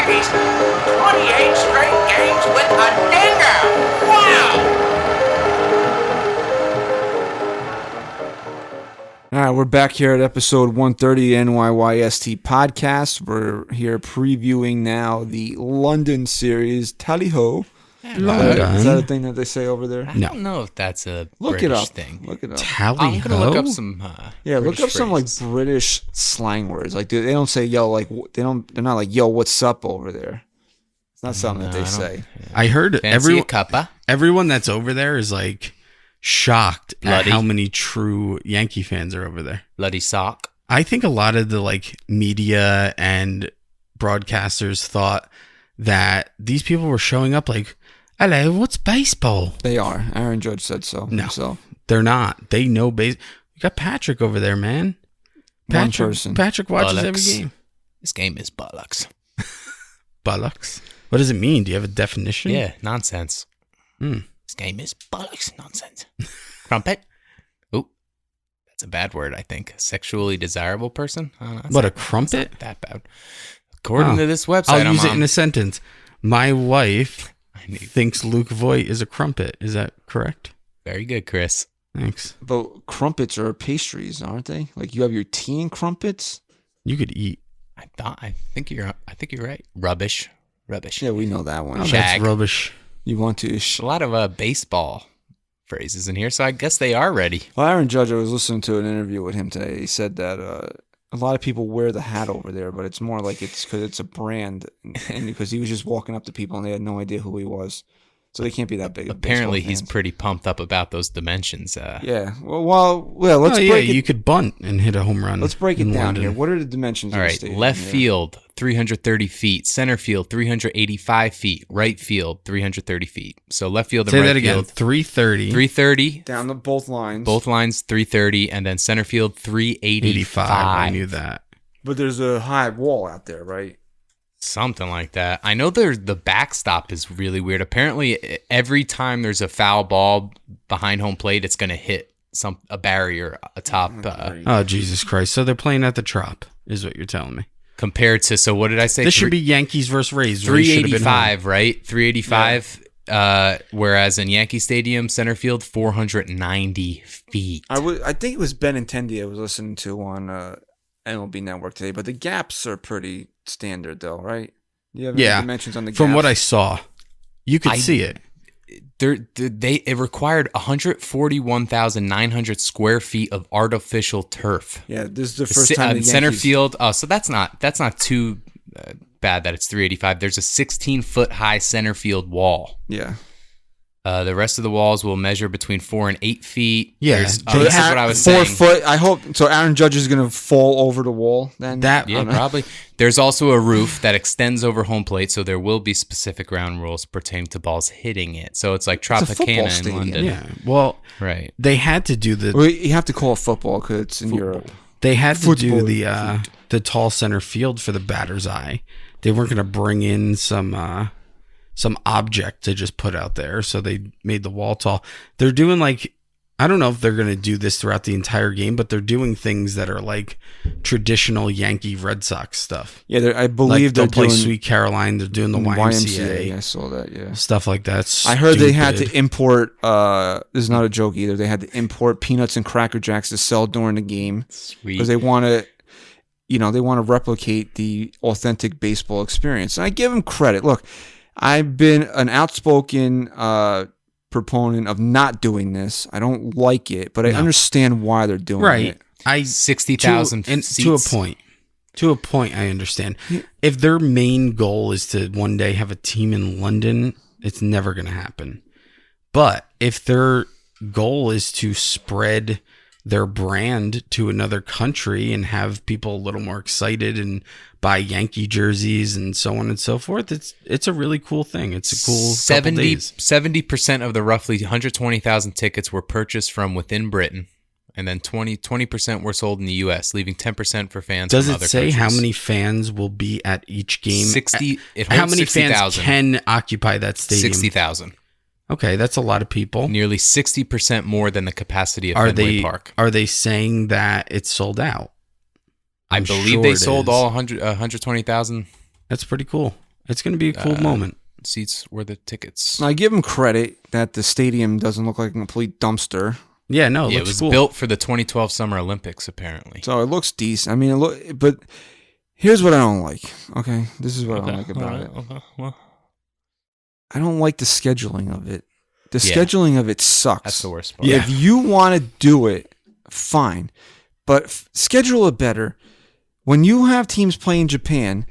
right, we're back here at episode 130 NYYST Podcast. We're here previewing now the London series. Tally ho. London. Is that a thing that they say over there? I don't know if that's a Look British it up. thing. Look it up. Tally I'm gonna look ho? up some. Yeah, British look up some like phrases. British slang words. Like they don't say yo. Like they're not like yo. What's up over there? It's not something that they say. I heard Fancy a cuppa. everyone that's over there is like shocked Bloody. at how many true Yankee fans are over there. Bloody sock. I think a lot of the like media and broadcasters thought that these people were showing up like, hello, what's baseball? They are. Aaron Judge said so. No. himself. They're not. They know base. You got Patrick over there, man. One person. Patrick watches every Bollocks. game. This game is bollocks. Bullocks. What does it mean? Do you have a definition? Yeah, nonsense. Hmm. This game is bollocks nonsense. Crumpet. Oop, that's a bad word. I think sexually desirable person. I don't know, What, a it's crumpet? not that bad. According to this website, I'll I'm use it on. in a sentence. My wife I knew- thinks Luke Voigt is a crumpet. Is that correct? Very good, Chris. Thanks. But crumpets are pastries, aren't they? Like you have your tea and crumpets. You could eat. I think you're right. Rubbish. Yeah, we know that one. Oh, Shag. that's rubbish. You want to? There's a lot of baseball phrases in here, so I guess they are ready. Well, Aaron Judge, I was listening to an interview with him today. He said that a lot of people wear the hat over there, but it's more like it's because it's a brand, and because he was just walking up to people and they had no idea who he was, so they can't be that big. Of Apparently, baseball he's fans. pretty pumped up about those dimensions. Yeah. Well, let's Oh, break yeah, it. you could bunt and hit a home run. Let's break it in down London. here. What are the dimensions? All of the right, stadium left here? field 330 feet, center field 385 feet, right field 330 feet. So left field and Say right that again. field 330. 330, down the both lines. both lines 330, and then center field 385. 85. I knew that. But there's a high wall out there, right? Something like that. I know the backstop is really weird. Apparently, every time there's a foul ball behind home plate, it's going to hit a barrier atop. Oh, Jesus Christ. So they're playing at the Trop, is what you're telling me. Compared to, so what did I say? This should be Yankees versus Rays. Rays should have been home. 385, right? 385. Whereas in Yankee Stadium, center field 490 feet. I think it was Benintendi I was listening to on MLB Network today, but the gaps are pretty standard though, right? Do you have any dimensions on the gaps? From what I saw, you could see it. It required 141,900 square feet of artificial turf. Yeah, this is the first time the Yankees... Center field. Oh, so that's not too bad that it's 385. There's a 16-foot high center field wall. Yeah. The rest of the walls will measure between 4 and 8 feet. Yeah, This is what I was 4 saying. foot. I hope so. Aaron Judge is going to fall over the wall. Then Yeah, probably. There's also a roof that extends over home plate, so there will be specific ground rules pertaining to balls hitting it. So it's like It's a football Tropicana in stadium. London. Yeah. Well, Right. they had to do the Well, you have to call it football because it's in Europe. They had to do Football. the tall center field for the batter's eye. They weren't going to bring in some object to just put out there, so they made the wall tall. They're doing like, I don't know if they're going to do this throughout the entire game, but they're doing things that are like traditional Yankee Red Sox stuff. Yeah, I Like believe they'll they're play doing Sweet Caroline. They're doing the YMCA. I saw that. Yeah. Stuff like that. I heard they had Stupid. to import. This is not a joke either. They had to import peanuts and Cracker Jacks to sell during the game Sweet. because they want to, they want to replicate the authentic baseball experience. And I give them credit. Look, I've been an outspoken proponent of not doing this. I don't like it, but I understand why they're doing Right. it. 60,000 seats. To a point. To a point, I understand. If their main goal is to one day have a team in London, it's never going to happen. But if their goal is to spread their brand to another country and have people a little more excited and buy Yankee jerseys and so on and so forth, it's a really cool thing. It's a cool couple days. 70% of the roughly 120,000 tickets were purchased from within Britain, and then 20% were sold in the U.S., leaving 10% for fans Does from it other say countries. how many fans will be at each game? 60. It How holds many 60,000. fans can occupy that stadium? 60,000. Okay, that's a lot of people. Nearly 60% more than the capacity of Are Fenway they Park. Are they saying that it's sold out? I I'm believe sure they it sold is. all 120,000 That's pretty cool. It's going to be a cool moment. seats worth of tickets. I give them credit that the stadium doesn't look like a complete dumpster. Yeah, no, it was cool. built for the 2012 Summer Olympics, apparently. So it looks decent. I mean, but here's what I don't like. Okay, this is what I don't like about it. Well, I don't like the scheduling of it. The scheduling of it sucks. that's the worst part. Yeah. If you want to do it, fine, but schedule it better. When you have teams playing Japan,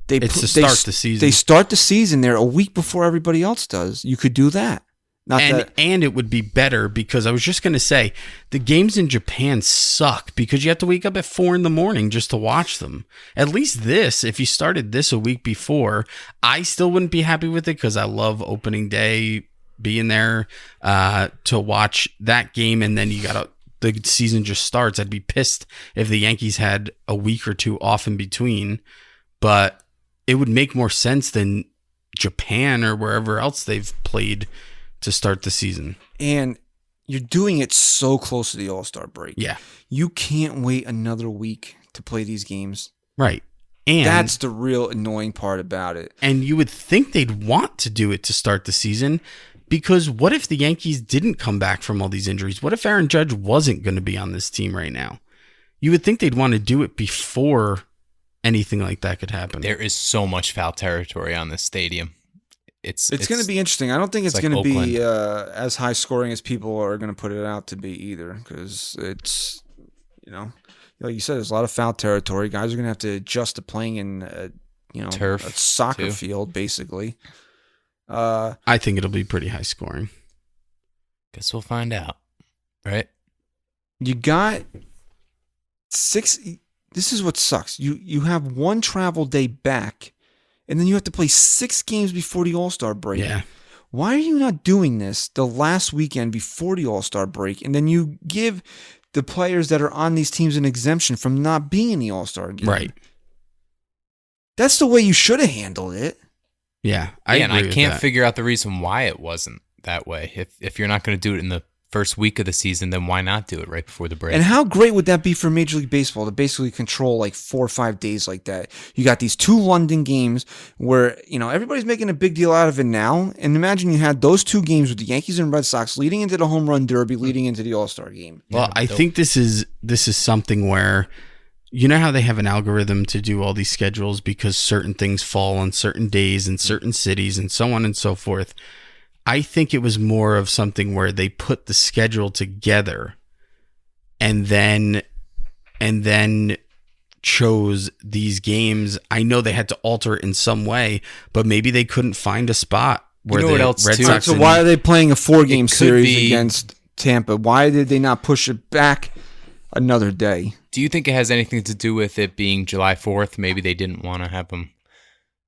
It's to start the season. They start the season there a week before everybody else does. You could do that. And it would be better because I was just going to say the games in Japan suck because you have to wake up at 4 a.m. just to watch them. At least this, if you started this a week before, I still wouldn't be happy with it because I love opening day, being there to watch that game, and then the season just starts. I'd be pissed if the Yankees had a week or two off in between, but it would make more sense than Japan or wherever else they've played to start the season. And you're doing it so close to the All-Star break. Yeah. You can't wait another week to play these games. Right. And that's the real annoying part about it. And you would think they'd want to do it to start the season because what if the Yankees didn't come back from all these injuries? What if Aaron Judge wasn't going to be on this team right now? You would think they'd want to do it before anything like that could happen. There is so much foul territory on this stadium. It's going to be interesting. I don't think it's like going to Oakland. be as high scoring as people are going to put it out to be either, because it's, like you said, there's a lot of foul territory. Guys are going to have to adjust to playing in turf, a soccer too. field, basically. I think it'll be pretty high scoring. Guess we'll find out, right? You got 6. This is what sucks. You have one travel day back, and then you have to play 6 games before the All-Star break. Yeah. Why are you not doing this the last weekend before the All-Star break, and then you give the players that are on these teams an exemption from not being in the All-Star game? Right. That's the way you should have handled it. Yeah. I can't figure out the reason why it wasn't that way. If you're not going to do it in the first week of the season, then why not do it right before the break? And how great would that be for Major League Baseball to basically control like 4 or 5 days like that? You got these 2 London games where, everybody's making a big deal out of it now. And imagine you had those 2 games with the Yankees and Red Sox leading into the home run derby, leading into the All-Star game. Well, I think this is something where, you know how they have an algorithm to do all these schedules because certain things fall on certain days in certain cities and so on and so forth. I think it was more of something where they put the schedule together and then chose these games. I know they had to alter it in some way, but maybe they couldn't find a spot where what else Red too? Sox. So why are they playing a 4-game series be- against Tampa? Why did they not push it back another day? Do you think it has anything to do with it being July 4th? Maybe they didn't want to have them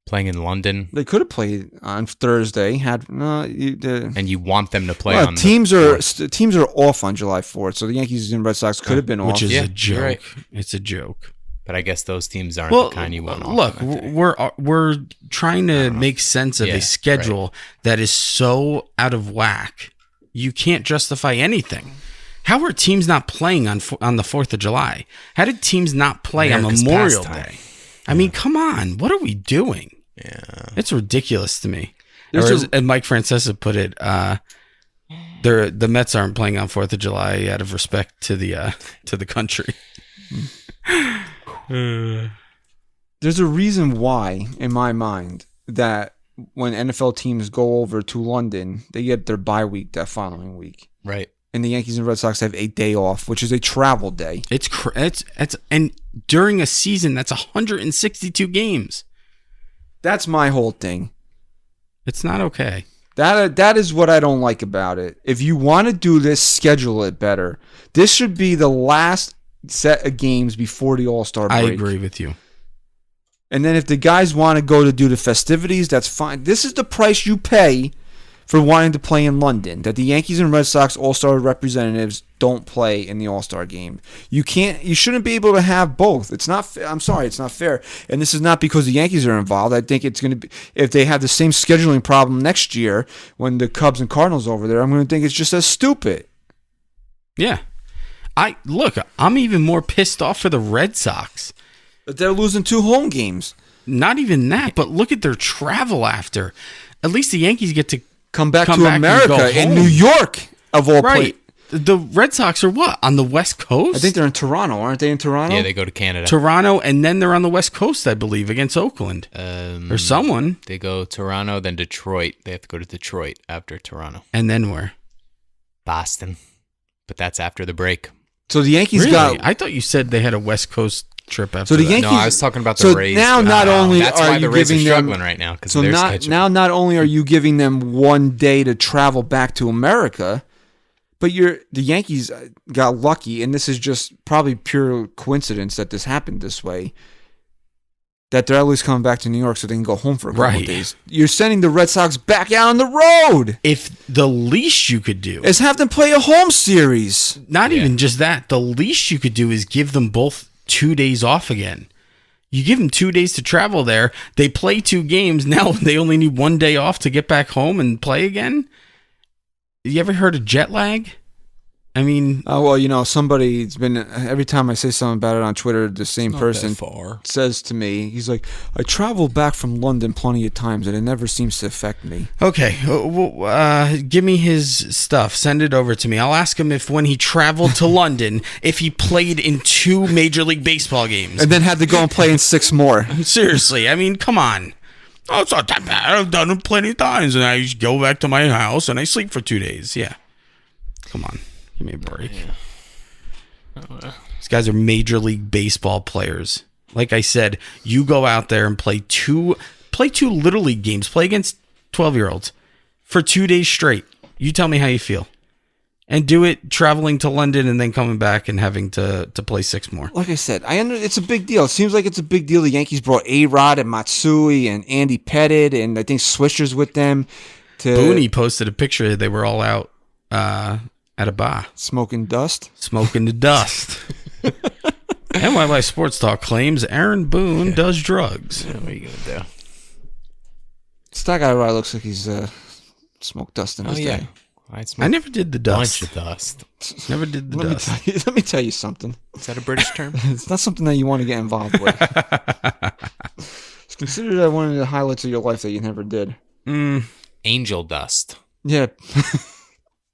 playing in London. They could have played on Thursday. And you want them to play well, on teams the are 4th. teams are off on July 4th, so the Yankees and Red Sox could have been off. Which is Yeah, a joke. you're right. It's a joke. But I guess those teams aren't the kind you want. Look, we're trying to make sense of a schedule that is so out of whack. You can't justify anything. How are teams not playing on the 4th of July? How did teams not play America's on Memorial pastime. Day? I mean, come on. What are we doing? Yeah. It's ridiculous to me. And Mike Francesa put it, the Mets aren't playing on 4th of July out of respect to the country. There's a reason why, in my mind, that when NFL teams go over to London, they get their bye week that following week. Right. And the Yankees and Red Sox have a day off, which is a travel day. It's and during a season that's 162 games. That's my whole thing. It's not okay. That is what I don't like about it. If you want to do this, schedule it better. This should be the last set of games before the All-Star break. I agree with you. And then if the guys want to go to do the festivities, that's fine. This is the price you pay for wanting to play in London, that the Yankees and Red Sox All-Star representatives don't play in the All-Star game. You shouldn't be able to have both. It's not I'm sorry, it's not fair. And this is not because the Yankees are involved. I think it's going to be, if they have the same scheduling problem next year when the Cubs and Cardinals are over there, I'm going to think it's just as stupid. Yeah. I'm even more pissed off for the Red Sox. But they're losing 2 home games. Not even that, but look at their travel after. At least the Yankees get to Come back to and go America in home. New York, of all Right. the Red Sox are what? On the West Coast? I think they're in Toronto. Aren't they in Toronto? Yeah, they go to Canada. Toronto, and then they're on the West Coast, I believe, against Oakland. Or someone. They go Toronto, then Detroit. They have to go to Detroit after Toronto. And then where? Boston. But that's after the break. So the Yankees Really? I thought you said they had a West Coast trip after So the that. Yankees- No, I was talking about the Rays. Now, not only that's are why you the Rays are giving them struggling right now because so their not schedule. now not only are you giving them one day to travel back to America, but the Yankees got lucky, and this is just probably pure coincidence that this happened this way. That they're at least coming back to New York so they can go home for a couple of days. You're sending the Red Sox back out on the road. If the least you could do is have them play a home series. Not even just that. The least you could do is give them both 2 days off again. You give them 2 days to travel there. They play 2 games. Now they only need 1 day off to get back home and play again. You ever heard of jet lag? I mean... well, somebody's been... Every time I say something about it on Twitter, the same person says to me, he's like, I traveled back from London plenty of times, and it never seems to affect me. Okay. Give me his stuff. Send it over to me. I'll ask him if when he traveled to London, if he played in 2 Major League Baseball games. And then had to go and play in 6 more. Seriously. I mean, come on. Oh, it's not that bad. I've done it plenty of times, and I just go back to my house, and I sleep for 2 days. Yeah. Come on. Give me a break. These guys are Major League Baseball players. Like I said, you go out there and play two Little League games. Play against 12-year-olds for 2 days straight. You tell me how you feel. And do it traveling to London and then coming back and having to play 6 more. Like I said, it's a big deal. It seems like it's a big deal. The Yankees brought A-Rod and Matsui and Andy Pettit, and I think Swisher's with them. Booney posted a picture. They were all out at a bar. Smoking dust? Smoking the dust. NYYST Sports Talk claims Aaron Boone does drugs. What are you going to do? It's that guy right looks like he's smoked dust in his day. I never did the dust. Bunch of dust. Never did the dust. Let me tell you something. Is that a British term? It's not something that you want to get involved with. It's considered one of the highlights of your life that you never did. Angel dust. Yeah.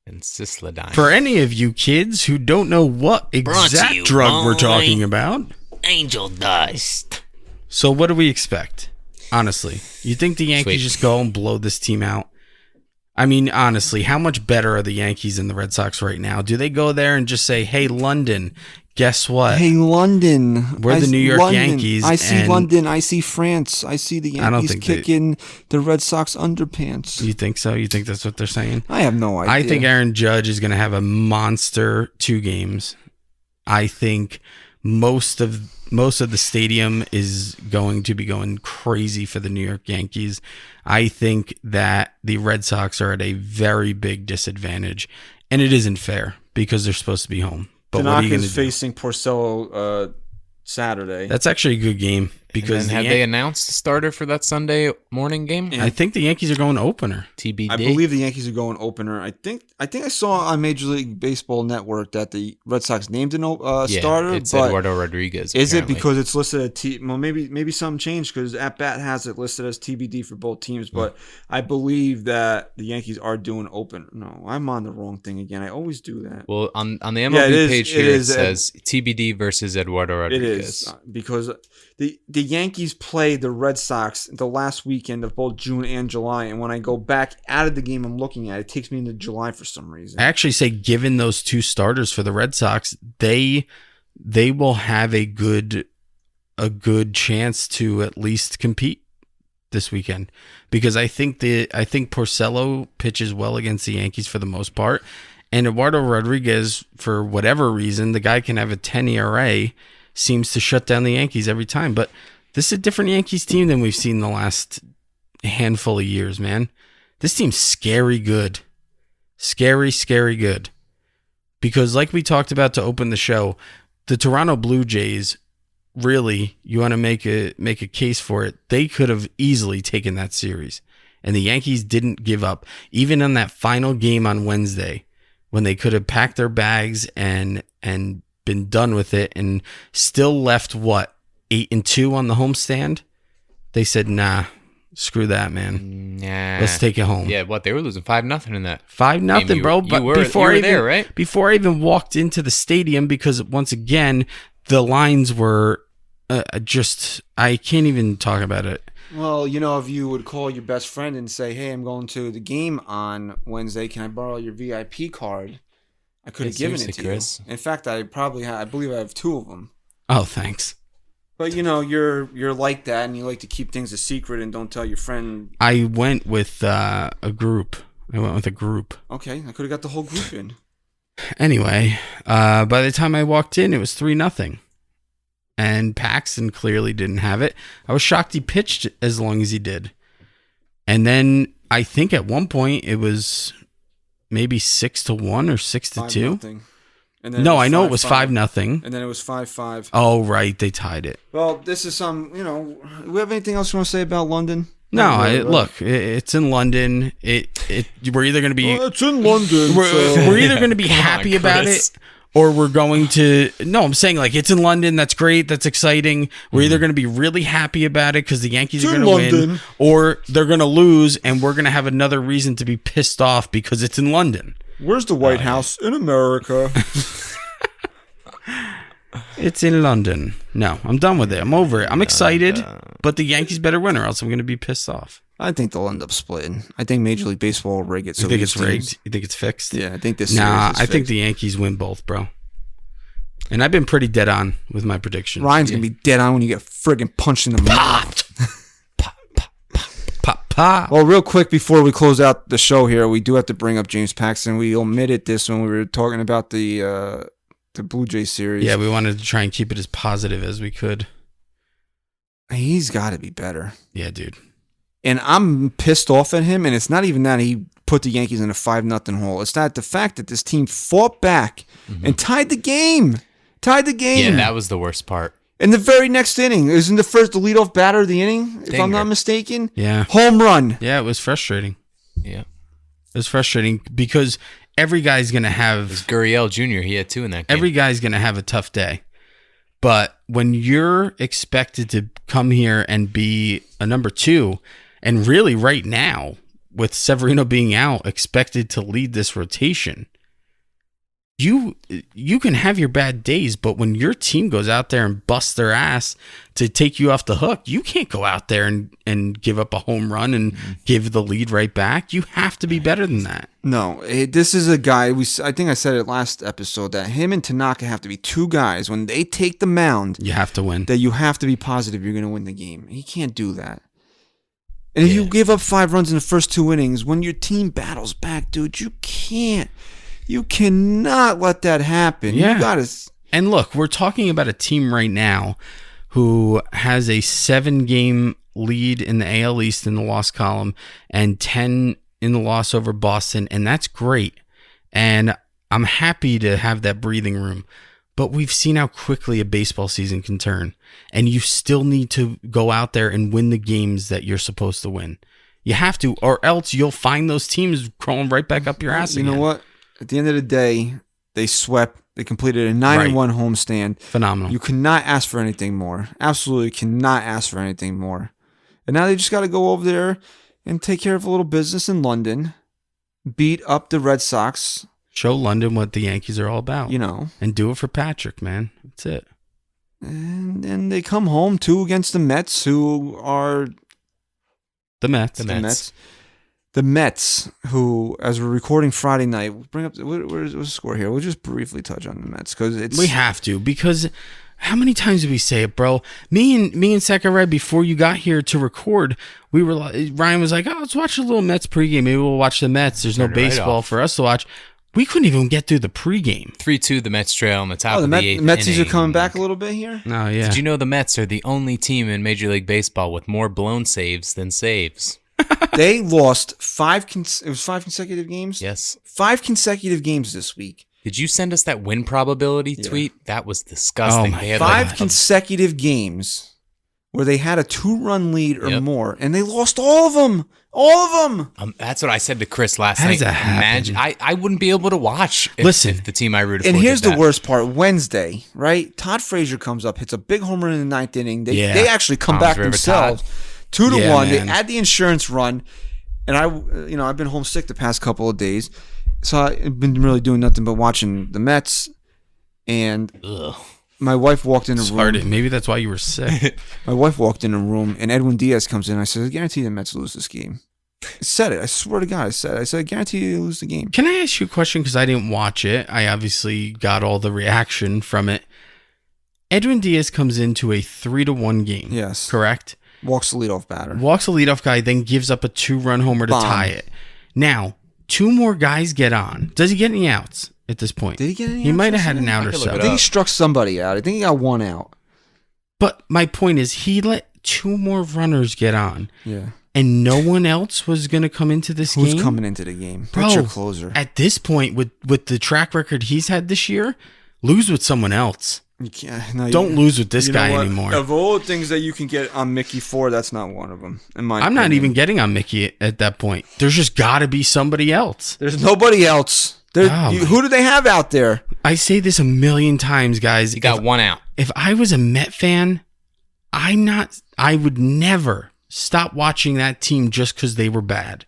And Cisladine. For any of you kids who don't know what exact drug we're talking about, Angel dust. So what do we expect? Honestly, you think the Yankees just go and blow this team out? I mean, honestly, how much better are the Yankees than the Red Sox right now? Do they go there and just say, hey, London, guess what? Hey, London. We're the New York Yankees. I see London. I see France. I see the Yankees kicking the Red Sox underpants. You think so? You think that's what they're saying? I have no idea. I think Aaron Judge is going to have a monster 2 games. I think most of the stadium is going to be going crazy for the New York Yankees. I think that the Red Sox are at a very big disadvantage, and it isn't fair because they're supposed to be home. But what are you going to do? Facing Porcello Saturday. That's actually a good game because have they announced the starter for that Sunday morning game? I think the Yankees are going opener. TBD. I believe the Yankees are going opener. I think I saw on Major League Baseball Network that the Red Sox named a starter. It's but Eduardo Rodriguez. Is it because it's listed at Well, maybe something changed because At Bat has it listed as TBD for both teams. But I believe that the Yankees are doing opener. No, I'm on the wrong thing again. I always do that. Well, on the MLB page here it says TBD versus Eduardo Rodriguez. It is because the Yankees play the Red Sox the last weekend of both June and July, and when I go back out of the game I'm looking at, it takes me into July for some reason. I actually say given those 2 starters for the Red Sox, they will have a good chance to at least compete this weekend because I think Porcello pitches well against the Yankees for the most part, and Eduardo Rodriguez, for whatever reason, the guy can have a 10 ERA, seems to shut down the Yankees every time. But this is a different Yankees team than we've seen the last handful of years, man. This team's scary good. Scary, scary good. Because like we talked about to open the show, the Toronto Blue Jays, really, you want to make a case for it, they could have easily taken that series. And the Yankees didn't give up. Even on that final game on Wednesday, when they could have packed their bags and been done with it and still left 8-2 on the homestand, they said, nah, Screw that, man. Nah. Let's take it home. Yeah, what? They were losing 5-0 in that. 5-0, bro. But you were there, right? Before I even walked into the stadium, because once again, the lines were just, I can't even talk about it. Well, you know, if you would call your best friend and say, hey, I'm going to the game on Wednesday, can I borrow your VIP card? I could have given it to Chris. you. In fact, I believe I have 2 of them. Oh, thanks. But, you know, you're like that, and you like to keep things a secret and don't tell your friend. I went with a group. Okay, I could have got the whole group in. Anyway, by the time I walked in, it was 3-0. And Paxton clearly didn't have it. I was shocked he pitched as long as he did. And then I think at one point it was maybe 6-1 or 6-2. No, I know it was 5-0. And then it was 5-5. Oh, right. They tied it. Well, this is some, you know, do we have anything else you want to say about London? No, look, it's in London. We're either going to be... Well, it's in London. We're either going to be happy about it, or we're going to... No, I'm saying, like, it's in London. That's great. That's exciting. We're either going to be really happy about it because the Yankees are going to win, or they're going to lose, and we're going to have another reason to be pissed off because it's in London. Where's the White House? In America. It's in London. No, I'm done with it. I'm over it. I'm excited, but the Yankees better win or else I'm going to be pissed off. I think they'll end up splitting. I think Major League Baseball will rig it. So you think it's rigged? You think it's fixed? Yeah, I think this I think the Yankees win both, bro. And I've been pretty dead on with my predictions. Ryan's going to be dead on when you get friggin' punched in the mouth. Pop. Well, real quick before we close out the show here, we do have to bring up James Paxton. We omitted this when we were talking about the Blue Jay series. Yeah, we wanted to try and keep it as positive as we could. He's got to be better. Yeah, dude. And I'm pissed off at him, and it's not even that he put the Yankees in a 5-0 hole. It's not the fact that this team fought back and tied the game. Yeah, that was the worst part. In the very next inning, isn't the leadoff batter of the inning, if I'm not mistaken? Yeah. Home run. Yeah, it was frustrating. Yeah. It was frustrating because every guy's going to have... It was Gurriel Jr. He had 2 in that game. Every guy's going to have a tough day. But when you're expected to come here and be a number 2, and really right now, with Severino being out, expected to lead this rotation, you can have your bad days, but when your team goes out there and busts their ass to take you off the hook, you can't go out there and give up a home run and give the lead right back. You have to be better than that. No, this is a guy, I think I said it last episode, that him and Tanaka have to be 2 guys. When they take the mound, you have to win. That you have to be positive you're going to win the game. He can't do that. And if you give up 5 runs in the first 2 innings, when your team battles back, dude, you cannot let that happen. Yeah. You got to. And look, we're talking about a team right now who has a 7-game lead in the AL East in the loss column and 10 in the loss over Boston, and that's great. And I'm happy to have that breathing room. But we've seen how quickly a baseball season can turn, and you still need to go out there and win the games that you're supposed to win. You have to, or else you'll find those teams crawling right back up your ass again. You know what? At the end of the day, they swept. They completed a 9-1 homestand. Phenomenal. You cannot ask for anything more. Absolutely cannot ask for anything more. And now they just got to go over there and take care of a little business in London, beat up the Red Sox. Show London what the Yankees are all about. You know. And do it for Patrick, man. That's it. And then they come home, too, against the Mets, who are... The Mets. The Mets, who, as we're recording Friday night, bring up... Where's the score here? We'll just briefly touch on the Mets, because it's... We have to, because... How many times did we say it, bro? Me and Sakurai, before you got here to record, Ryan was like, oh, let's watch a little Mets pregame. Maybe we'll watch the Mets. There's no baseball for us to watch. We couldn't even get through the pregame. 3-2, the Mets trail on the top of the 8th Metsies inning. are coming back a little bit here? Oh, yeah. Did you know the Mets are the only team in Major League Baseball with more blown saves than saves? They lost 5 consecutive games? Yes. 5 consecutive games this week. Did you send us that win probability tweet? That was disgusting. Oh, they had 5 consecutive games where they had a 2-run lead or more, and they lost all of them. All of them. That's what I said to Chris last How night. does that happen? Imagine, I wouldn't be able to watch if the team I rooted for And here's did the that. worst part. Wednesday, right? Todd Frazier comes up, hits a big home run in the 9th inning. They actually come back River themselves 2-1. They man. add the insurance run, and I've been homesick the past couple of days, so I've been really doing nothing but watching the Mets. And my wife walked in a room. Maybe that's why you were sick. My wife walked in a room, and Edwin Diaz comes in. I said, I guarantee the Mets lose this game. I said it. I swear to God, I said, I guarantee you lose the game. Can I ask you a question? Because I didn't watch it. I obviously got all the reaction from it. Edwin Diaz comes into a 3-1 game. Yes. Correct? Walks the leadoff batter. Walks the leadoff guy, then gives up a 2-run homer to tie it. Now, 2 more guys get on. Does he get any outs at this point? Did he get any outs? He might have had an out or so. I think he struck somebody out. I think he got 1 out. But my point is, he let 2 more runners get on. Yeah. And no one else was going to come into this game? Who's coming into the game? Bro, Pitcher, closer. At this point, with the track record he's had this year, lose with someone else. You can't. Don't lose with this guy anymore. Of all the things that you can get on Mickey for, that's not one of them. I'm not even getting on Mickey at that point. There's just got to be somebody else. There's nobody else. Who do they have out there? I say this a million times, guys. He got 1 out. If I was a Met fan, I would never stop watching that team just because they were bad.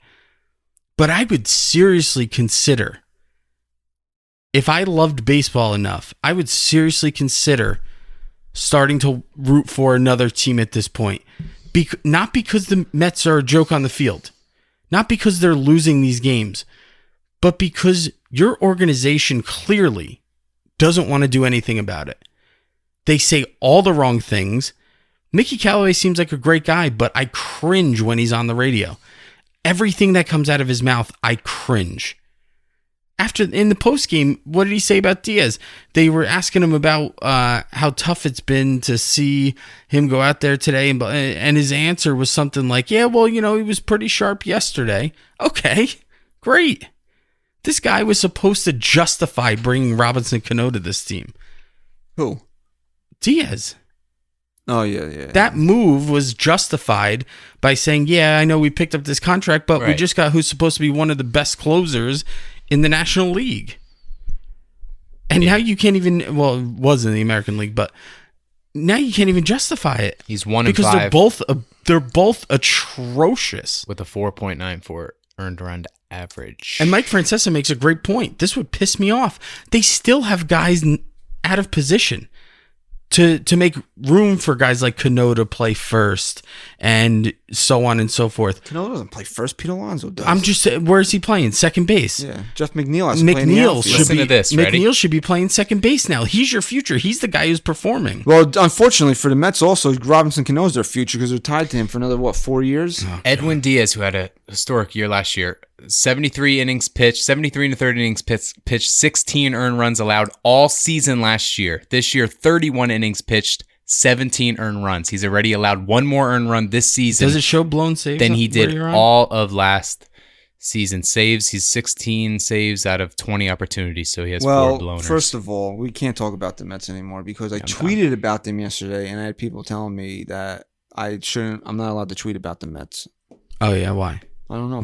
But I would seriously consider, if I loved baseball enough, I would seriously consider starting to root for another team at this point. Not because the Mets are a joke on the field, not because they're losing these games, but because your organization clearly doesn't want to do anything about it. They say all the wrong things. Mickey Callaway seems like a great guy, but I cringe when he's on the radio. Everything that comes out of his mouth, I cringe. In the postgame, what did he say about Diaz? They were asking him about how tough it's been to see him go out there today, and his answer was something like, yeah, well, he was pretty sharp yesterday. Okay, great. This guy was supposed to justify bringing Robinson Cano to this team. Who? Diaz. Oh, yeah. That move was justified by saying, yeah, I know we picked up this contract, but we just got who's supposed to be one of the best closers in the National League. And now you can't even, well, it was in the American League, but now you can't even justify it. He's 1-5. Because they're both atrocious. With a 4.94 earned run average. And Mike Francesa makes a great point. This would piss me off. They still have guys out of position to make room for guys like Cano to play first and so on and so forth. Cano doesn't play first. Pete Alonso does. I'm just saying, where is he playing? Second base. Yeah, Jeff McNeil has to play in the outfield. Listen to this, ready? McNeil should be playing second base now. He's your future. He's the guy who's performing. Well, unfortunately for the Mets also, Robinson Cano is their future because they're tied to him for another, 4 years? Oh, Edwin Diaz, who had a historic year last year, 73 innings pitched, 73 and a third innings pitched, 16 earned runs allowed all season last year. This year, 31 innings pitched, 17 earned runs. He's already allowed 1 more earned run this season. Does it show blown saves? Than he did all of last season. Saves, he's 16 saves out of 20 opportunities, so he has 4 blowners. First of all, we can't talk about the Mets anymore because I tweeted about them yesterday, and I had people telling me that I'm not allowed to tweet about the Mets. Oh, yeah, why? I don't know.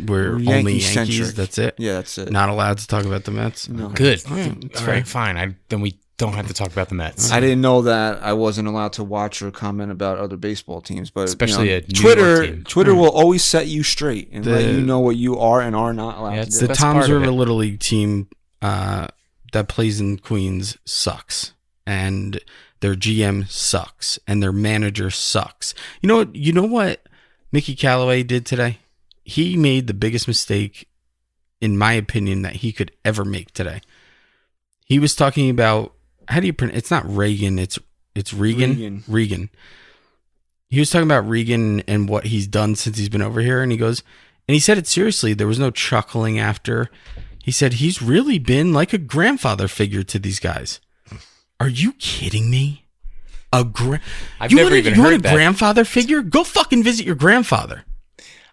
We're only Yankees. That's it. Yeah, that's it. Not allowed to talk about the Mets. No. Good. It's all right, fine. Then we don't have to talk about the Mets. I didn't know that I wasn't allowed to watch or comment about other baseball teams, but especially a Twitter. team. Twitter will always set you straight and let you know what you are and are not allowed to do. The Toms River Little League team that plays in Queens sucks, and their GM sucks, and their manager sucks. You know what Mickey Callaway did today? He made the biggest mistake, in my opinion, that he could ever make today. He was talking about, how do you pronounce? It's not Reagan. It's Regan. Regan. He was talking about Regan and what he's done since he's been over here, and he said it seriously. There was no chuckling after. He said he's really been like a grandfather figure to these guys. Are you kidding me? I've never even heard that. A grandfather figure? Go fucking visit your grandfather.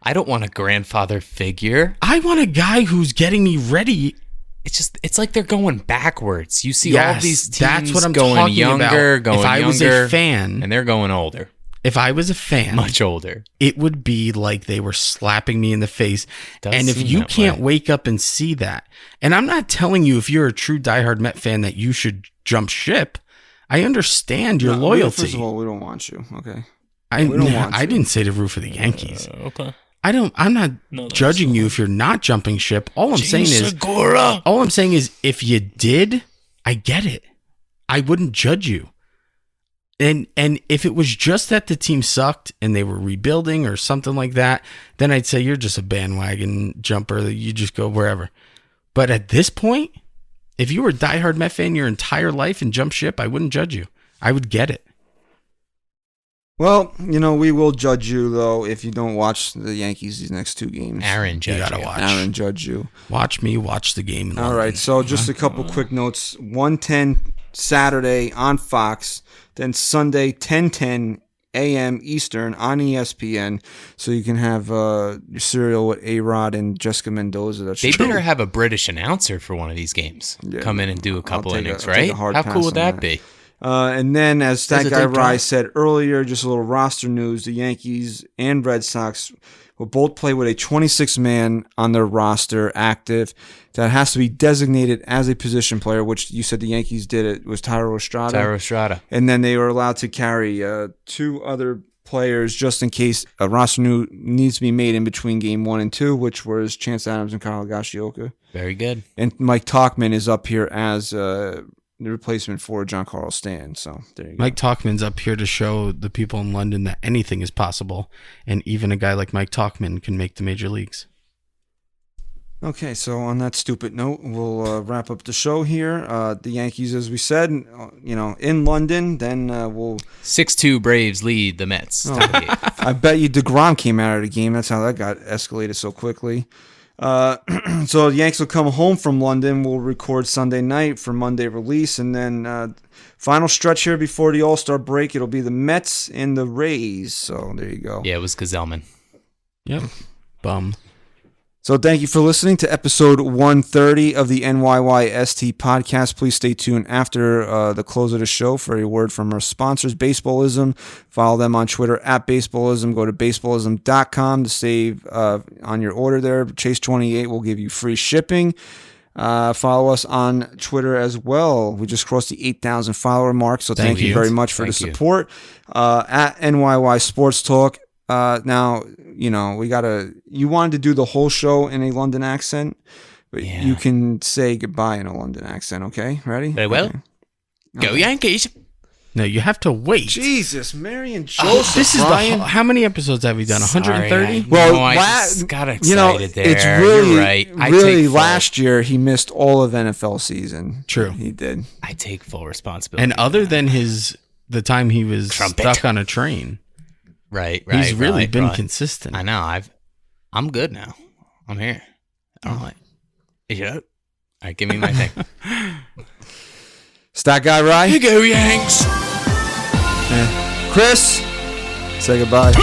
I don't want a grandfather figure. I want a guy who's getting me ready. It's like they're going backwards. You see all these teams that's what I'm going talking younger, about. going if I younger, was a fan, and they're going older. If I was a fan, much older, it would be like they were slapping me in the face. And if you can't wake up and see that, and I'm not telling you if you're a true diehard Met fan that you should jump ship. I understand your loyalty. First of all, we don't want you, okay? I didn't say to root for the Yankees. Okay. I'm not judging you if you're not jumping ship. All I'm saying is if you did, I get it. I wouldn't judge you. And if it was just that the team sucked and they were rebuilding or something like that, then I'd say you're just a bandwagon jumper that you just go wherever. But at this point, if you were a diehard Met fan your entire life and jump ship, I wouldn't judge you. I would get it. Well, we will judge you, though, if you don't watch the Yankees these next 2 games. Aaron judge you. Gotta watch. Aaron judge you. Watch me watch the game. All right, so just a couple quick notes. 1:10 Saturday on Fox, then Sunday 10:10 a.m. Eastern on ESPN, so you can have your cereal with A-Rod and Jessica Mendoza. They better have a British announcer for one of these games. Yeah, come in and do a couple innings, right? How cool would that be? And then, as that guy Rye said earlier, just a little roster news, the Yankees and Red Sox will both play with a 26-man on their roster active that has to be designated as a position player, which you said the Yankees did. It was Thairo Estrada. And then they were allowed to carry 2 other players just in case a roster needs to be made in between game 1 and 2, which was Chance Adams and Kyle Higashioka. Very good. And Mike Tauchman is up here as the replacement for Giancarlo Stanton. So there you go. Mike Tauchman's up here to show the people in London that anything is possible, and even a guy like Mike Tauchman can make the major leagues. Okay, so on that stupid note, we'll wrap up the show here. The Yankees, as we said, in London. Then we'll 6-2 Braves lead the Mets. Oh, I bet you DeGrom came out of the game. That's how that got escalated so quickly. So the Yanks will come home from London. We'll record Sunday night for Monday release, and then final stretch here before the All-Star break. It'll be the Mets and the Rays. So there you go. Yeah, it was Gazelman. Yep. Bum. So thank you for listening to episode 130 of the NYYST Podcast. Please stay tuned after the close of the show for a word from our sponsors, Baseballism. Follow them on Twitter at Baseballism. Go to baseballism.com to save on your order there. Chase28 will give you free shipping. Follow us on Twitter as well. We just crossed the 8,000 follower mark, so thank you very much for the support. At NYY Sports Talk. Now, you wanted to do the whole show in a London accent, but you can say goodbye in a London accent, okay? Ready? Very well. Okay. Go Yankees. No, you have to wait. Jesus, Mary and Joseph. This is how many episodes have we done? 130? Well, I just got excited there. It's really, you're right. Really, last year he missed all of NFL season. True. He did. I take full responsibility. And other than the time he was stuck on a train. Right. He's really been consistent. I know. I'm good now. I'm here. I'm like, is it up? All right, give me my thing. Stat guy, Rye. Here go, Yanks. Chris, say goodbye.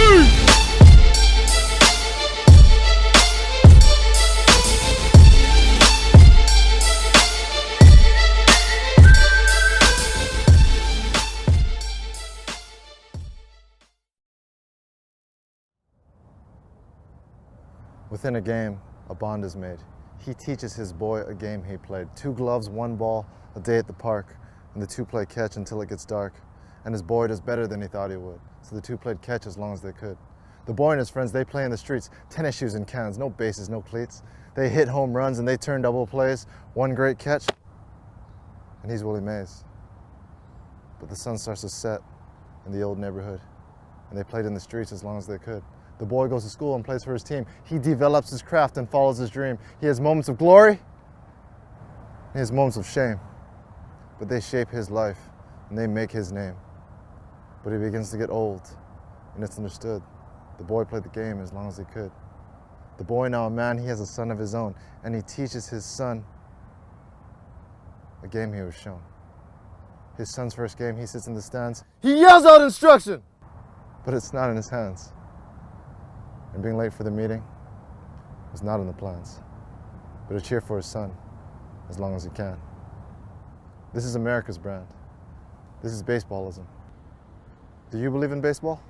Within a game, a bond is made. He teaches his boy a game he played. 2 gloves, 1 ball, a day at the park, and the 2 play catch until it gets dark. And his boy does better than he thought he would. So the 2 played catch as long as they could. The boy and his friends, they play in the streets, tennis shoes and cans, no bases, no cleats. They hit home runs and they turn double plays. 1 great catch, and he's Willie Mays. But the sun starts to set in the old neighborhood, and they played in the streets as long as they could. The boy goes to school and plays for his team. He develops his craft and follows his dream. He has moments of glory, he has moments of shame. But they shape his life and they make his name. But he begins to get old, and it's understood. The boy played the game as long as he could. The boy, now a man, he has a son of his own, and he teaches his son a game he was shown. His son's first game, he sits in the stands. He yells out instruction, but it's not in his hands. And being late for the meeting was not in the plans, but a cheer for his son as long as he can. This is America's brand. This is baseballism. Do you believe in baseball?